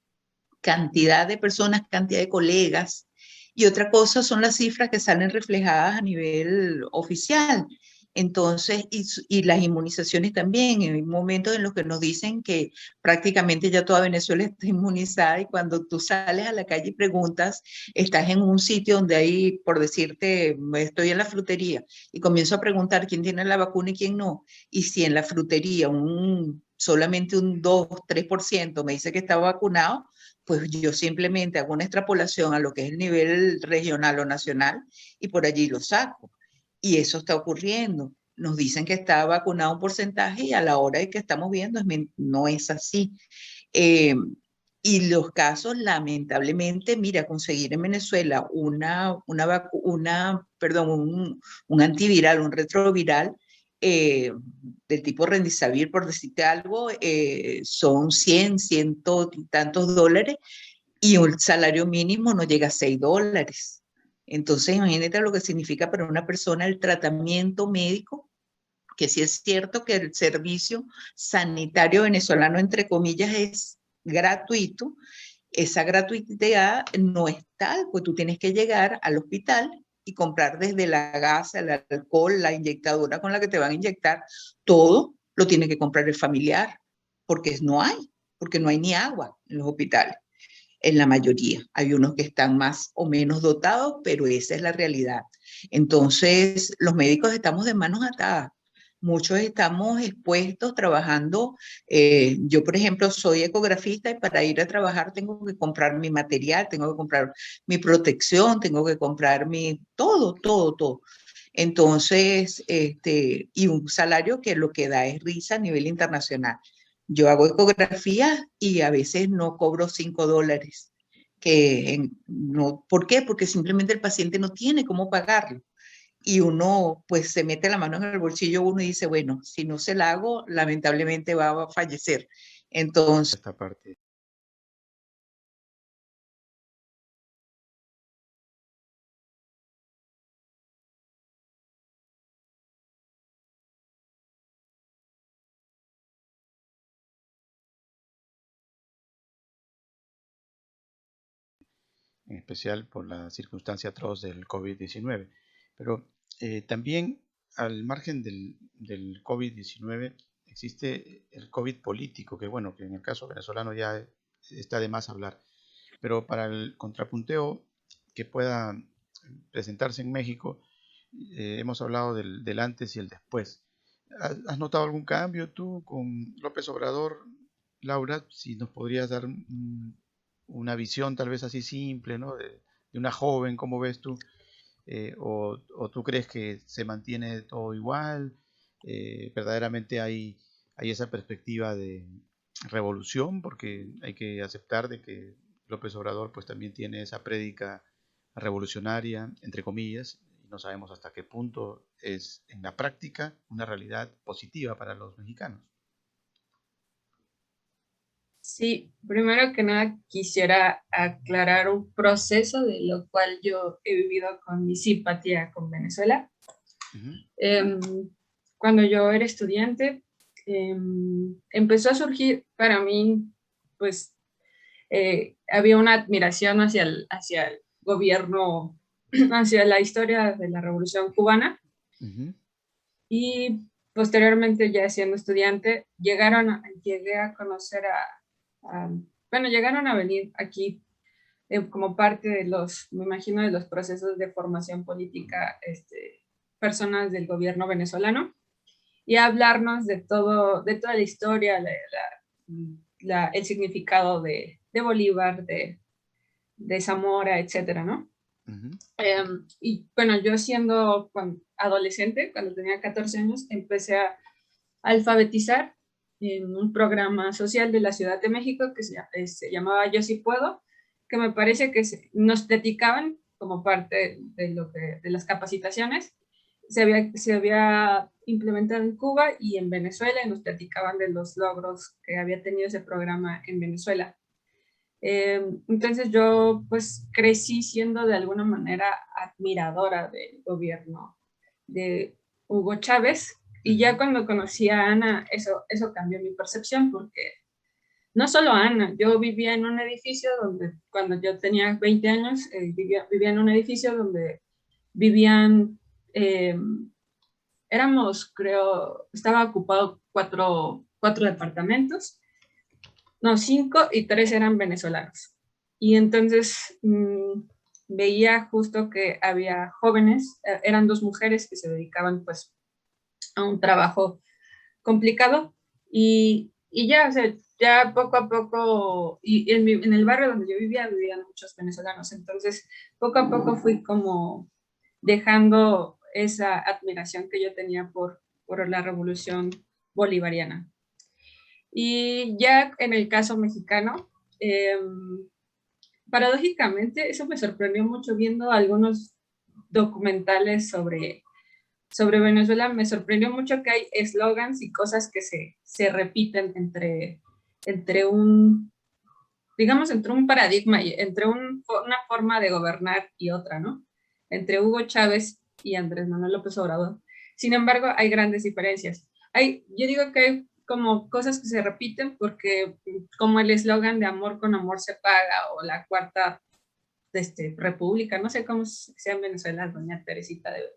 cantidad de personas, cantidad de colegas. Y otra cosa son las cifras que salen reflejadas a nivel oficial. Entonces, y las inmunizaciones también. Hay momentos en los que nos dicen que prácticamente ya toda Venezuela está inmunizada y cuando tú sales a la calle y preguntas, estás en un sitio donde hay, por decirte, estoy en la frutería y comienzo a preguntar quién tiene la vacuna y quién no. Y si en la frutería solamente un 2, 3% me dice que está vacunado, pues yo simplemente hago una extrapolación a lo que es el nivel regional o nacional y por allí lo saco. Y eso está ocurriendo. Nos dicen que está vacunado un porcentaje y a la hora de que estamos viendo no es así. Eh, y los casos, lamentablemente, mira, conseguir en Venezuela un antiviral, un retroviral, eh, del tipo Remdesivir, por decirte algo, son 100, ciento y tantos dólares y un salario mínimo no llega a $6. Entonces, imagínate lo que significa para una persona el tratamiento médico, que sí es cierto que el servicio sanitario venezolano, entre comillas, es gratuito. Esa gratuidad no es tal, pues tú tienes que llegar al hospital y comprar desde la gasa, el alcohol, la inyectadora con la que te van a inyectar, todo lo tiene que comprar el familiar, porque no hay ni agua en los hospitales, en la mayoría. Hay unos que están más o menos dotados, pero esa es la realidad. Entonces, los médicos estamos de manos atadas. Muchos estamos expuestos trabajando. Yo, por ejemplo, soy ecografista y para ir a trabajar tengo que comprar mi material, tengo que comprar mi protección, tengo que comprar todo, todo, todo. Entonces, y un salario que lo que da es risa a nivel internacional. Yo hago ecografías y a veces no cobro $5. No, ¿por qué? Porque simplemente el paciente no tiene cómo pagarlo. Y uno pues se mete la mano en el bolsillo uno y dice, bueno, si no se la hago, lamentablemente va a fallecer. Entonces, Esta parte. En especial por la circunstancia atroz del COVID-19. Pero también al margen del COVID-19 existe el COVID político, que bueno, que en el caso venezolano ya está de más hablar. Pero para el contrapunteo que pueda presentarse en México, hemos hablado del antes y el después. ¿Has notado algún cambio tú con López Obrador, Laura? Si nos podrías dar una visión tal vez así simple, ¿no? de una joven, ¿cómo ves tú? O tú crees que se mantiene todo igual, verdaderamente hay esa perspectiva de revolución, porque hay que aceptar de que López Obrador pues también tiene esa prédica revolucionaria, entre comillas, y no sabemos hasta qué punto es en la práctica una realidad positiva para los mexicanos. Sí, primero que nada quisiera aclarar un proceso de lo cual yo he vivido con mi simpatía con Venezuela. Cuando yo era estudiante, empezó a surgir para mí, pues, había una admiración hacia el gobierno, hacia la historia de la Revolución Cubana. Y posteriormente, ya siendo estudiante, llegué a conocer bueno, llegaron a venir aquí como parte de me imagino, de los procesos de formación política, personas del gobierno venezolano, y a hablarnos de toda la historia, el significado de Bolívar, de Zamora, etcétera, ¿no? Y bueno, yo siendo adolescente, cuando tenía 14 años, empecé a alfabetizar en un programa social de la Ciudad de México que se llamaba Yo Sí Puedo, que me parece que nos dedicaban como parte de las capacitaciones. Se había implementado en Cuba y en Venezuela, y nos platicaban de los logros que había tenido ese programa en Venezuela. Entonces yo pues crecí siendo de alguna manera admiradora del gobierno de Hugo Chávez, y ya cuando conocí a Ana, eso cambió mi percepción, porque no solo Ana, yo vivía en un edificio donde, cuando yo tenía 20 años, vivía en un edificio donde vivían, estaba ocupado cuatro departamentos, no, 5, y 3 eran venezolanos. Y entonces veía justo que había jóvenes, eran 2 mujeres que se dedicaban pues a un trabajo complicado, y ya, o sea, ya poco a poco, y en el barrio donde yo vivían muchos venezolanos, entonces poco a poco fui como dejando esa admiración que yo tenía por la revolución bolivariana. Y ya en el caso mexicano, paradójicamente, eso me sorprendió mucho viendo algunos documentales sobre Venezuela. Me sorprendió mucho que hay eslogans y cosas que se repiten entre un paradigma, y entre una forma de gobernar y otra, ¿no? Entre Hugo Chávez y Andrés Manuel López Obrador. Sin embargo, hay grandes diferencias. Yo digo que hay como cosas que se repiten porque, como el eslogan de amor con amor se paga, o la cuarta república, no sé cómo sea en Venezuela, doña Teresita debe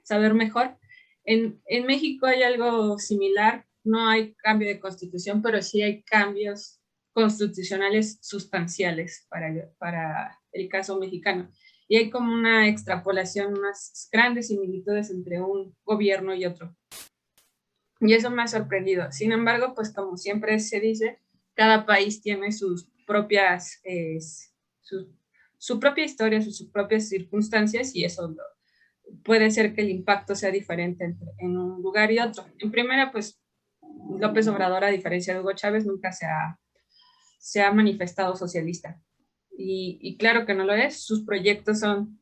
saber mejor. En México hay algo similar, no hay cambio de constitución, pero sí hay cambios constitucionales sustanciales para el caso mexicano. Y hay como una extrapolación, unas grandes similitudes entre un gobierno y otro. Y eso me ha sorprendido. Sin embargo, pues como siempre se dice, cada país tiene sus propias, su propia historia, sus propias circunstancias, y eso puede ser que el impacto sea diferente en un lugar y otro. En primera, pues López Obrador, a diferencia de Hugo Chávez, nunca se ha manifestado socialista. Y claro que no lo es. Sus proyectos son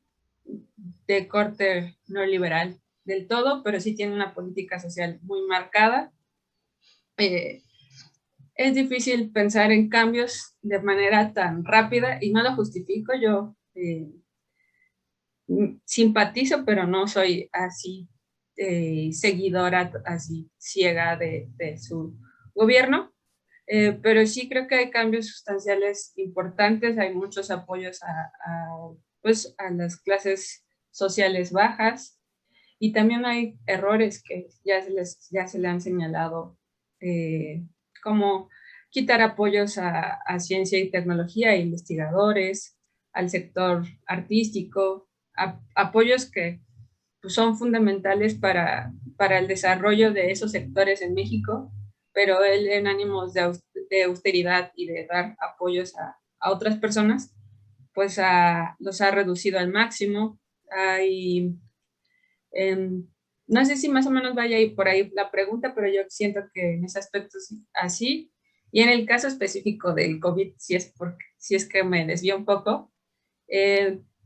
de corte neoliberal del todo, pero sí tiene una política social muy marcada. Es difícil pensar en cambios de manera tan rápida, y no lo justifico. Yo simpatizo, pero no soy así seguidora, así ciega de su gobierno. Pero sí creo que hay cambios sustanciales importantes. Hay muchos apoyos pues, a las clases sociales bajas, y también hay errores que ya se le han señalado, como quitar apoyos a ciencia y tecnología, a investigadores, al sector artístico, apoyos que pues, son fundamentales para el desarrollo de esos sectores en México, pero él, en ánimos de austeridad y de dar apoyos a otras personas, pues los ha reducido al máximo. Hay, no sé si más o menos vaya ahí por ahí la pregunta, pero yo siento que en ese aspecto sí, así. Y en el caso específico del COVID, si es que me desvío un poco,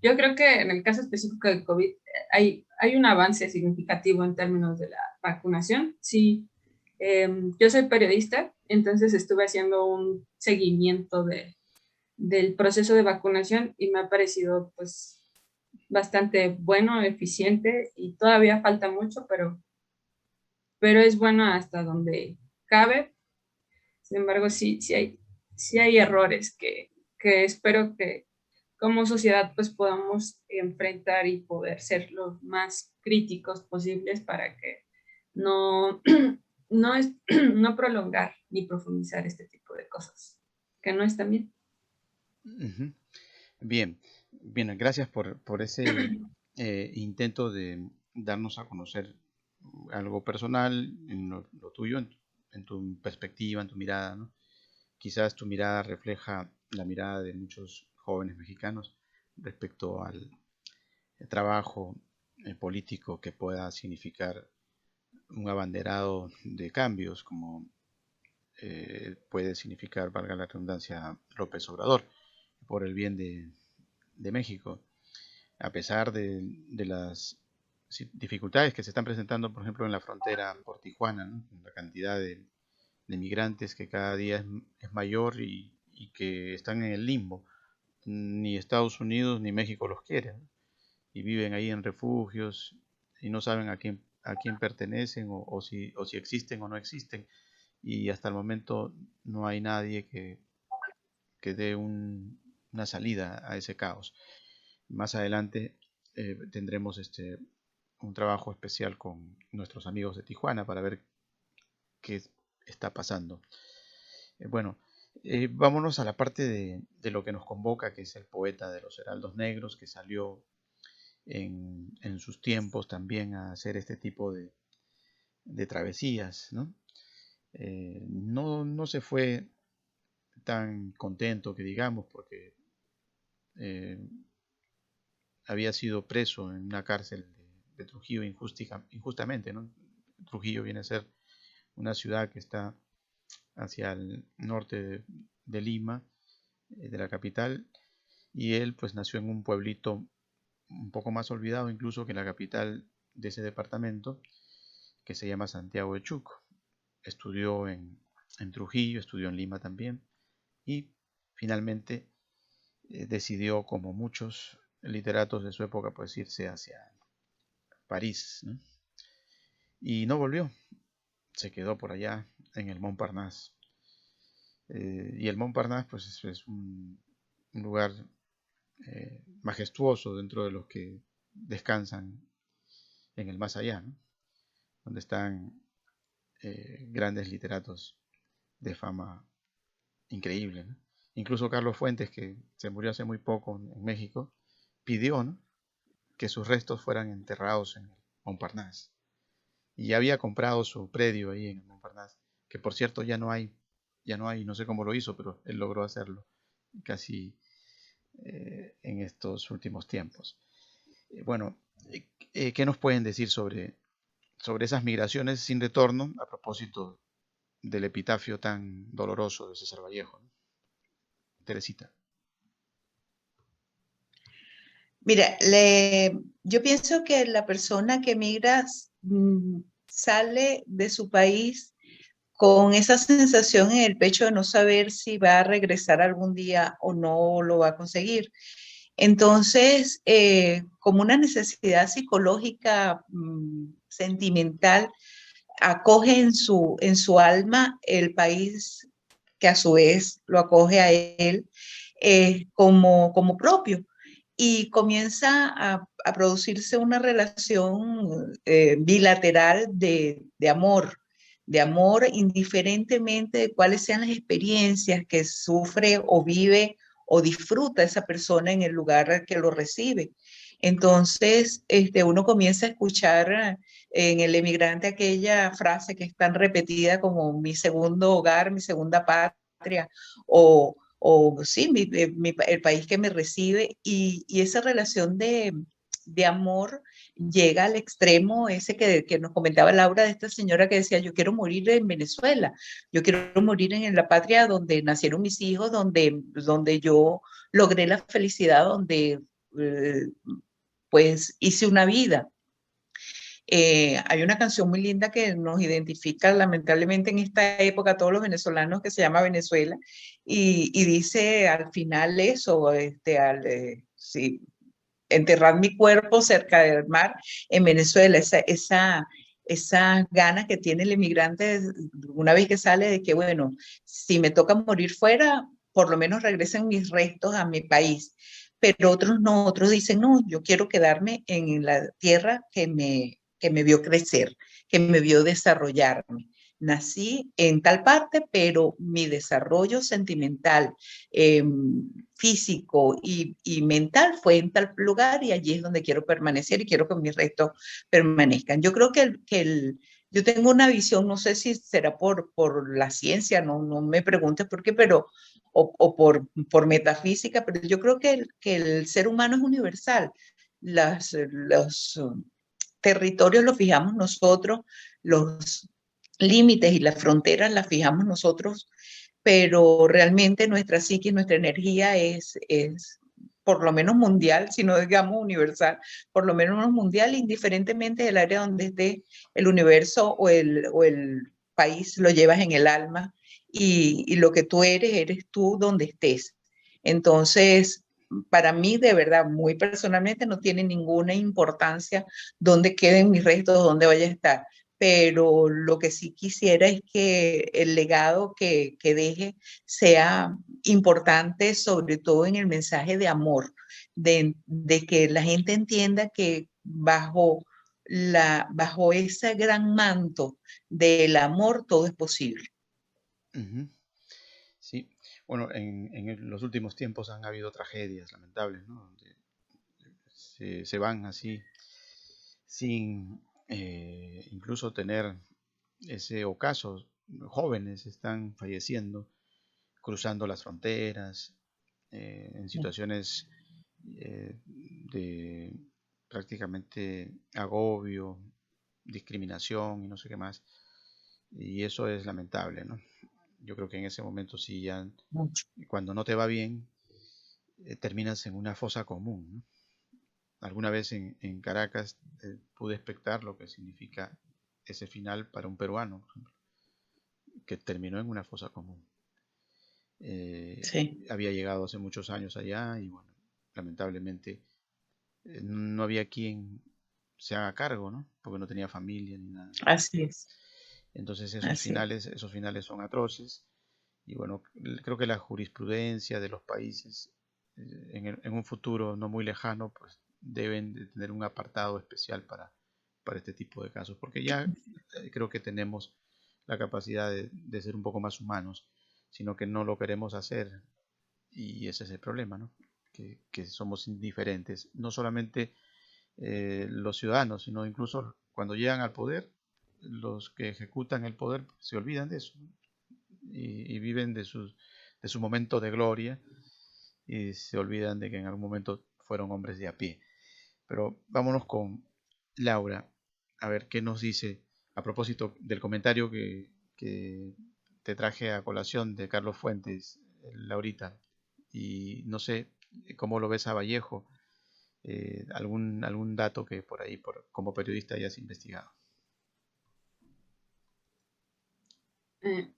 yo creo que en el caso específico del COVID hay un avance significativo en términos de la vacunación. Sí, yo soy periodista, entonces estuve haciendo un seguimiento del proceso de vacunación y me ha parecido pues bastante bueno, eficiente y todavía falta mucho, pero es bueno hasta donde cabe. Sin embargo, sí hay errores que espero que como sociedad pues podamos enfrentar y poder ser los más críticos posibles para que no, no prolongar ni profundizar este tipo de cosas, que no están bien. Ujú. Bien, bien, gracias por ese intento de darnos a conocer algo personal en lo tuyo, en tu perspectiva, en tu mirada, ¿no? Quizás tu mirada refleja la mirada de muchos jóvenes mexicanos respecto al trabajo político que pueda significar un abanderado de cambios, como puede significar, valga la redundancia, López Obrador, por el bien de México, a pesar de las dificultades que se están presentando, por ejemplo, en la frontera por Tijuana, ¿no? La cantidad de migrantes que cada día es mayor y que están en el limbo. Ni Estados Unidos ni México los quieren, ¿no? Y viven ahí en refugios y no saben a quién pertenecen o si existen o no existen. Y hasta el momento no hay nadie que dé una salida a ese caos. Más adelante tendremos un trabajo especial con nuestros amigos de Tijuana para ver qué está pasando. Bueno, vámonos a la parte de lo que nos convoca, que es el poeta de los Heraldos Negros, que salió en sus tiempos también a hacer este tipo de travesías, ¿no? No se fue tan contento que digamos, porque eh, había sido preso en una cárcel de Trujillo injustamente, ¿no? Trujillo viene a ser una ciudad que está hacia el norte de Lima, de la capital, y él pues nació en un pueblito un poco más olvidado incluso que la capital de ese departamento, que se llama Santiago de Chuco. Estudió en Trujillo, estudió en Lima también, y finalmente decidió, como muchos literatos de su época, pues irse hacia París, ¿no? Y no volvió, se quedó por allá en el Montparnasse. Y el Montparnasse pues es un lugar majestuoso dentro de los que descansan en el más allá, ¿no? Donde están grandes literatos de fama increíble, ¿no? Incluso Carlos Fuentes, que se murió hace muy poco en México, pidió, ¿no?, que sus restos fueran enterrados en Montparnasse. Y había comprado su predio ahí en Montparnasse, que por cierto ya no hay, no sé cómo lo hizo, pero él logró hacerlo casi en estos últimos tiempos. Bueno, ¿qué nos pueden decir sobre esas migraciones sin retorno a propósito del epitafio tan doloroso de César Vallejo, ¿no? Teresita. Mira, yo pienso que la persona que migra sale de su país con esa sensación en el pecho de no saber si va a regresar algún día o no lo va a conseguir. Entonces, como una necesidad psicológica, sentimental, acoge en su alma el país que a su vez lo acoge a él como propio. Y comienza a producirse una relación bilateral de amor indiferentemente de cuáles sean las experiencias que sufre o vive o disfruta esa persona en el lugar que lo recibe. Entonces, uno comienza a escuchar en el emigrante aquella frase que es tan repetida como mi segundo hogar, mi segunda patria, o, o sí, el país que me recibe, y esa relación de amor llega al extremo ese que nos comentaba Laura, de esta señora que decía, yo quiero morir en Venezuela, yo quiero morir en la patria donde nacieron mis hijos, donde yo logré la felicidad, donde pues hice una vida. Hay una canción muy linda que nos identifica lamentablemente en esta época a todos los venezolanos, que se llama Venezuela, y dice al final eso, sí, enterrar mi cuerpo cerca del mar en Venezuela, esa gana que tiene el emigrante una vez que sale de que, bueno, si me toca morir fuera, por lo menos regresen mis restos a mi país. Pero otros no, otros dicen, no, yo quiero quedarme en la tierra que me vio crecer, que me vio desarrollarme. Nací en tal parte, pero mi desarrollo sentimental, físico y mental fue en tal lugar, y allí es donde quiero permanecer y quiero que mis restos permanezcan. Yo creo yo tengo una visión, no sé si será por la ciencia, no me preguntes por qué, pero, o por metafísica, pero yo creo que el ser humano es universal. Los territorios los fijamos nosotros, los límites y las fronteras las fijamos nosotros, pero realmente nuestra psique, nuestra energía es por lo menos mundial, si no digamos universal, por lo menos mundial, indiferentemente del área donde esté el universo o el país, lo llevas en el alma, y lo que tú eres tú donde estés. Entonces, para mí, de verdad, muy personalmente, no tiene ninguna importancia dónde queden mis restos, dónde vaya a estar, pero lo que sí quisiera es que el legado que deje sea importante, sobre todo en el mensaje de amor, de que la gente entienda que bajo ese gran manto del amor todo es posible. Ujú. Sí, bueno, los últimos tiempos han habido tragedias lamentables, ¿no? Donde se van así sin incluso tener ese ocaso. Jóvenes están falleciendo, cruzando las fronteras, en situaciones de prácticamente agobio, discriminación y no sé qué más. Y eso es lamentable, ¿no? Yo creo que en ese momento sí ya, Mucho. cuando no te va bien, terminas en una fosa común, ¿no? Alguna vez en Caracas pude expectar lo que significa ese final para un peruano, por ejemplo, que terminó en una fosa común. Sí. Había llegado hace muchos años allá y bueno, lamentablemente no había quien se haga cargo, ¿no? Porque no tenía familia ni nada. Así es. Entonces Así es. esos finales son atroces y bueno, creo que la jurisprudencia de los países en un futuro no muy lejano, pues deben de tener un apartado especial para este tipo de casos, porque ya creo que tenemos la capacidad de ser un poco más humanos, sino que no lo queremos hacer y ese es el problema, ¿no? Que somos indiferentes, no solamente los ciudadanos, sino incluso cuando llegan al poder, los que ejecutan el poder se olvidan de eso, ¿no? Y viven de su momento de gloria y se olvidan de que en algún momento fueron hombres de a pie. Pero vámonos con Laura, a ver qué nos dice a propósito del comentario que te traje a colación de Carlos Fuentes, Laurita. Y no sé cómo lo ves a Vallejo, algún dato que por ahí, como periodista, hayas investigado. Eh,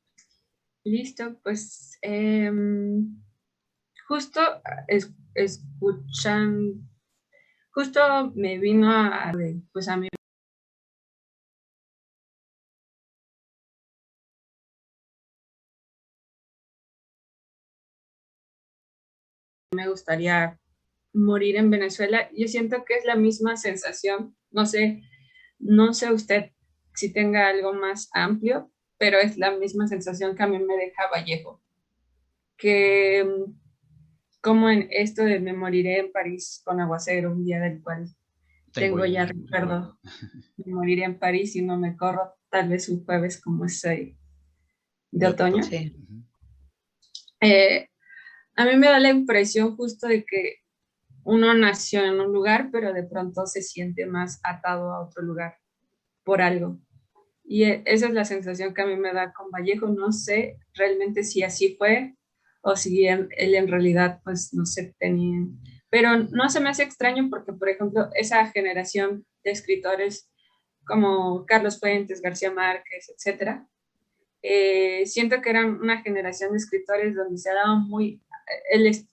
Listo, pues justo escuchan, justo me vino pues a mí me gustaría morir en Venezuela. Yo siento que es la misma sensación, no sé usted si tenga algo más amplio, pero es la misma sensación que a mí me deja Vallejo, que como en esto de me moriré en París con aguacero, un día del cual Tengo tengo ya ya un recuerdo. recuerdo, me moriré en París y no me corro, tal vez un jueves como ese de De otoño. otoño. Sí. Ujú. Eh, a mí me da la impresión justo de que uno nació en un lugar, pero de pronto se siente más atado a otro lugar por algo. Y esa es la sensación que a mí me da con Vallejo. No sé realmente si así fue o si él en realidad, pues, no sé, tenía... Pero no se me hace extraño porque, por ejemplo, esa generación de escritores como Carlos Fuentes, García Márquez, etcétera, siento que eran una generación de escritores donde se daba muy...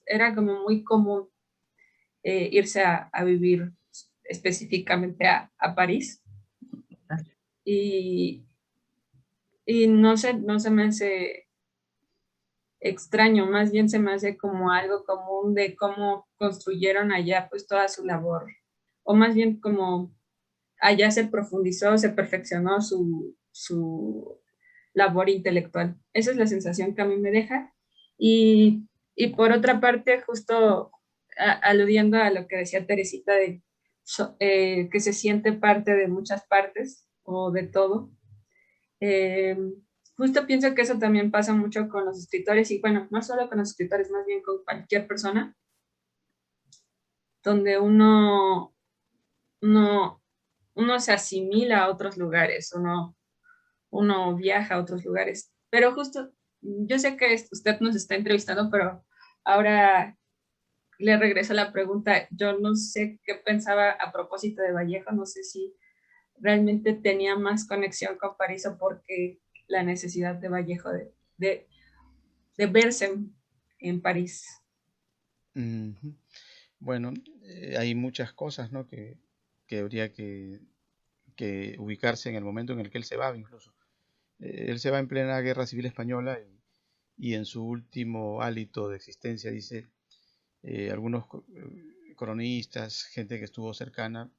Era como muy común irse a vivir específicamente a París. Y no se me hace extraño, más bien se me hace como algo común de cómo construyeron allá pues toda su labor, o más bien como allá se profundizó, se perfeccionó su labor intelectual. Esa es la sensación que a mí me deja. Y por otra parte, justo aludiendo a lo que decía Teresita de que se siente parte de muchas partes o de todo, justo pienso que eso también pasa mucho con los escritores y bueno, no solo con los escritores, más bien con cualquier persona, donde uno se asimila a otros lugares, uno viaja a otros lugares. Pero justo, yo sé que usted nos está entrevistando, pero ahora le regreso la pregunta. Yo no sé qué pensaba a propósito de Vallejo, no sé si realmente tenía más conexión con París o porque la necesidad de Vallejo de verse en París. Bueno, hay muchas cosas, ¿no? que habría que ubicarse en el momento en el que él se va, incluso. Él se va en plena Guerra Civil Española y en su último hálito de existencia dice, algunos cronistas, gente que estuvo cercana,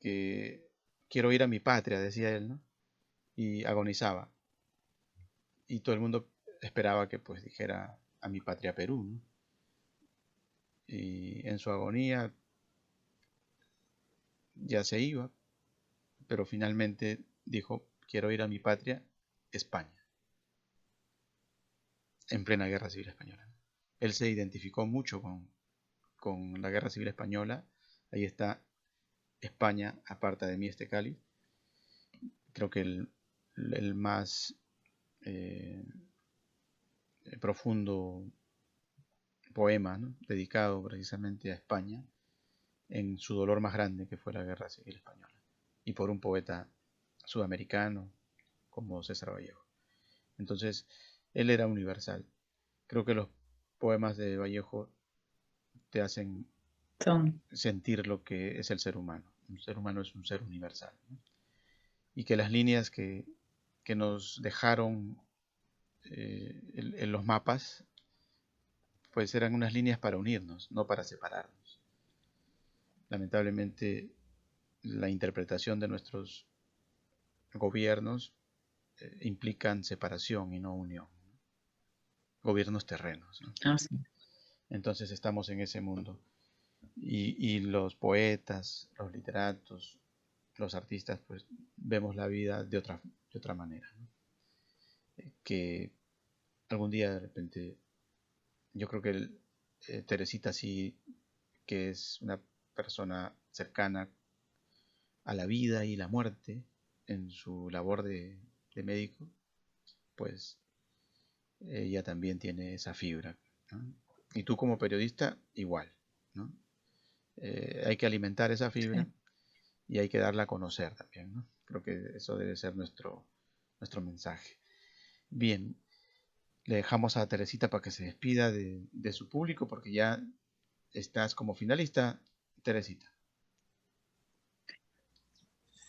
que quiero ir a mi patria, decía él, ¿no? Y agonizaba. Y todo el mundo esperaba que pues dijera a mi patria Perú, ¿no? Y en su agonía ya se iba, pero finalmente dijo, quiero ir a mi patria España, en plena Guerra Civil Española. Él se identificó mucho con la Guerra Civil Española. Ahí está España, aparta de mí este cáliz. Creo que el más profundo poema, ¿no? Dedicado precisamente a España en su dolor más grande, que fue la Guerra Civil Española, y por un poeta sudamericano como César Vallejo. Entonces, él era universal. Creo que los poemas de Vallejo te hacen sentir lo que es el ser humano. Un ser humano es un ser universal, ¿no? Y que las líneas que nos dejaron en los mapas, pues eran unas líneas para unirnos, no para separarnos. Lamentablemente, la interpretación de nuestros gobiernos implican separación y no unión. Gobiernos terrenos, ¿no? Ah, sí. Entonces estamos en ese mundo. Y los poetas, los literatos, los artistas, pues vemos la vida de otra manera, ¿no? Que algún día de repente, yo creo que Teresita sí, que es una persona cercana a la vida y la muerte en su labor de médico, pues ella también tiene esa fibra, ¿no? Y tú como periodista, igual, ¿no? Hay que alimentar esa fibra, sí, y hay que darla a conocer también, ¿no? Creo que eso debe ser nuestro mensaje. Bien, le dejamos a Teresita para que se despida de su público, porque ya estás como finalista, Teresita.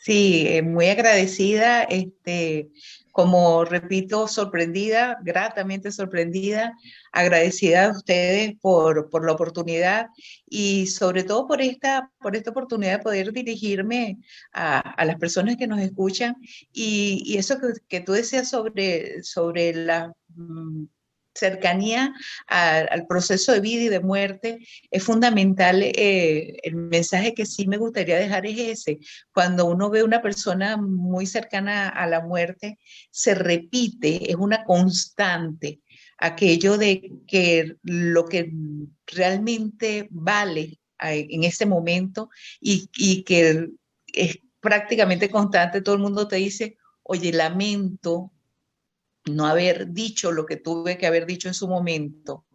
Sí, muy agradecida, como repito, sorprendida, gratamente sorprendida, agradecida a ustedes por la oportunidad y sobre todo por esta oportunidad de poder dirigirme a las personas que nos escuchan y eso que tú decías sobre la cercanía al proceso de vida y de muerte, es fundamental. El mensaje que sí me gustaría dejar es ese: cuando uno ve una persona muy cercana a la muerte, se repite, es una constante aquello de que lo que realmente vale en ese momento y que es prácticamente constante, todo el mundo te dice, oye, lamento no haber dicho lo que tuve que haber dicho en su momento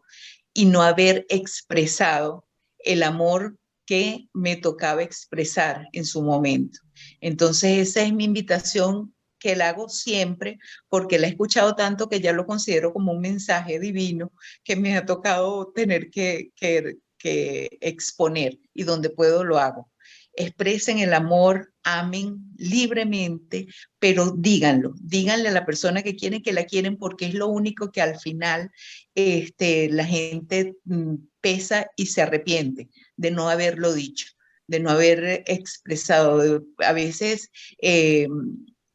y no haber expresado el amor que me tocaba expresar en su momento. Entonces esa es mi invitación que la hago siempre porque la he escuchado tanto que ya lo considero como un mensaje divino que me ha tocado tener que exponer y donde puedo lo hago. Expresen el amor, amen libremente, pero díganle a la persona que la quieren porque es lo único que al final la gente pesa y se arrepiente de no haberlo dicho, de no haber expresado. A veces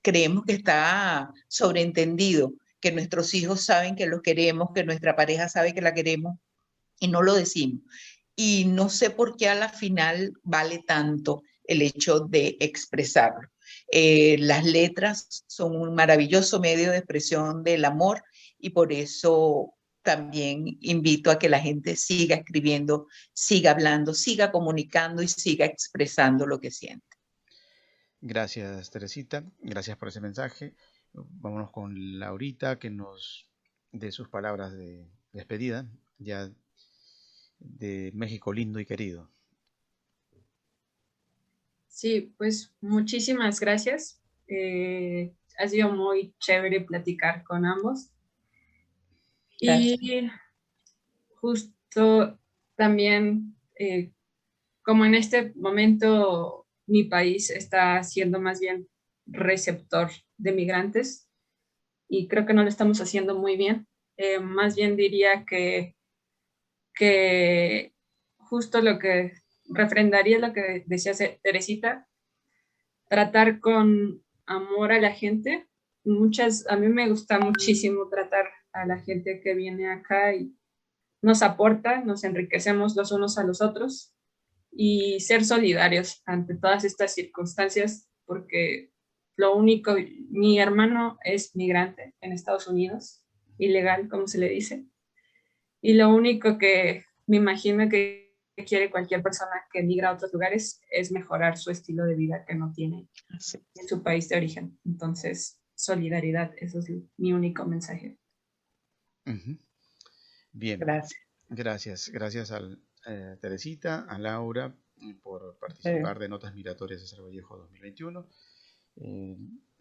creemos que está sobreentendido, que nuestros hijos saben que los queremos, que nuestra pareja sabe que la queremos y no lo decimos. Y no sé por qué a la final vale tanto el hecho de expresarlo. Las letras son un maravilloso medio de expresión del amor y por eso también invito a que la gente siga escribiendo, siga hablando, siga comunicando y siga expresando lo que siente. Gracias, Teresita. Gracias por ese mensaje. Vámonos con Laurita, que nos dé sus palabras de despedida, ya de México lindo y querido. Sí, pues muchísimas gracias. Ha sido muy chévere platicar con ambos. Gracias. Y justo también, como en este momento mi país está siendo más bien receptor de migrantes y creo que no lo estamos haciendo muy bien, más bien diría que justo lo que refrendaría lo que decía Teresita, tratar con amor a la gente. A mí me gusta muchísimo tratar a la gente que viene acá y nos aporta, nos enriquecemos los unos a los otros y ser solidarios ante todas estas circunstancias, porque lo único, mi hermano es migrante en Estados Unidos, ilegal, como se le dice, y lo único que me imagino que quiere cualquier persona que migra a otros lugares es mejorar su estilo de vida que no tiene en su país de origen. Entonces, solidaridad, eso es mi único mensaje. Bien, gracias a Teresita, a Laura por participar de Notas Migratorias de Cerro Viejo 2021.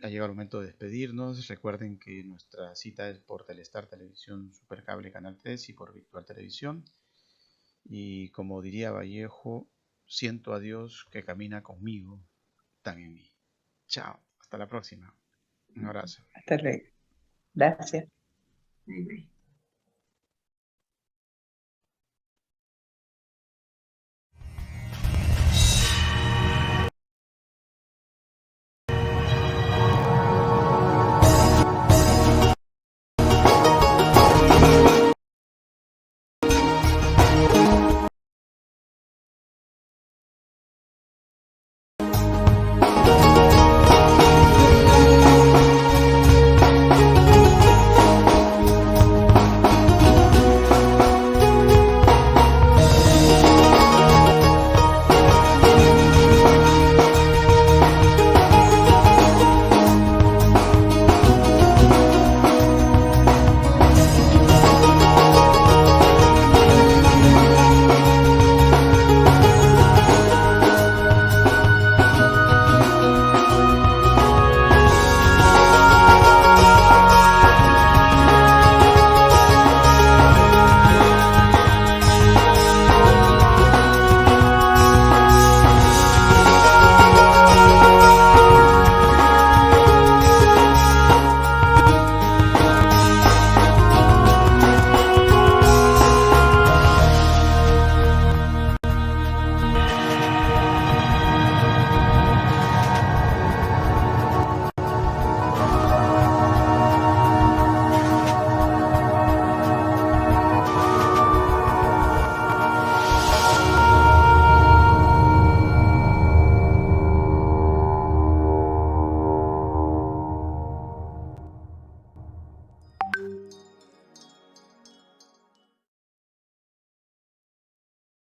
Ha llegado el momento de despedirnos. Recuerden que nuestra cita es por Telestar Televisión Supercable Canal 3 y por Virtual Televisión. Y como diría Vallejo, siento a Dios que camina conmigo, tan en mí. Chao, hasta la próxima. Un abrazo. Hasta luego. Gracias. Bye, bye.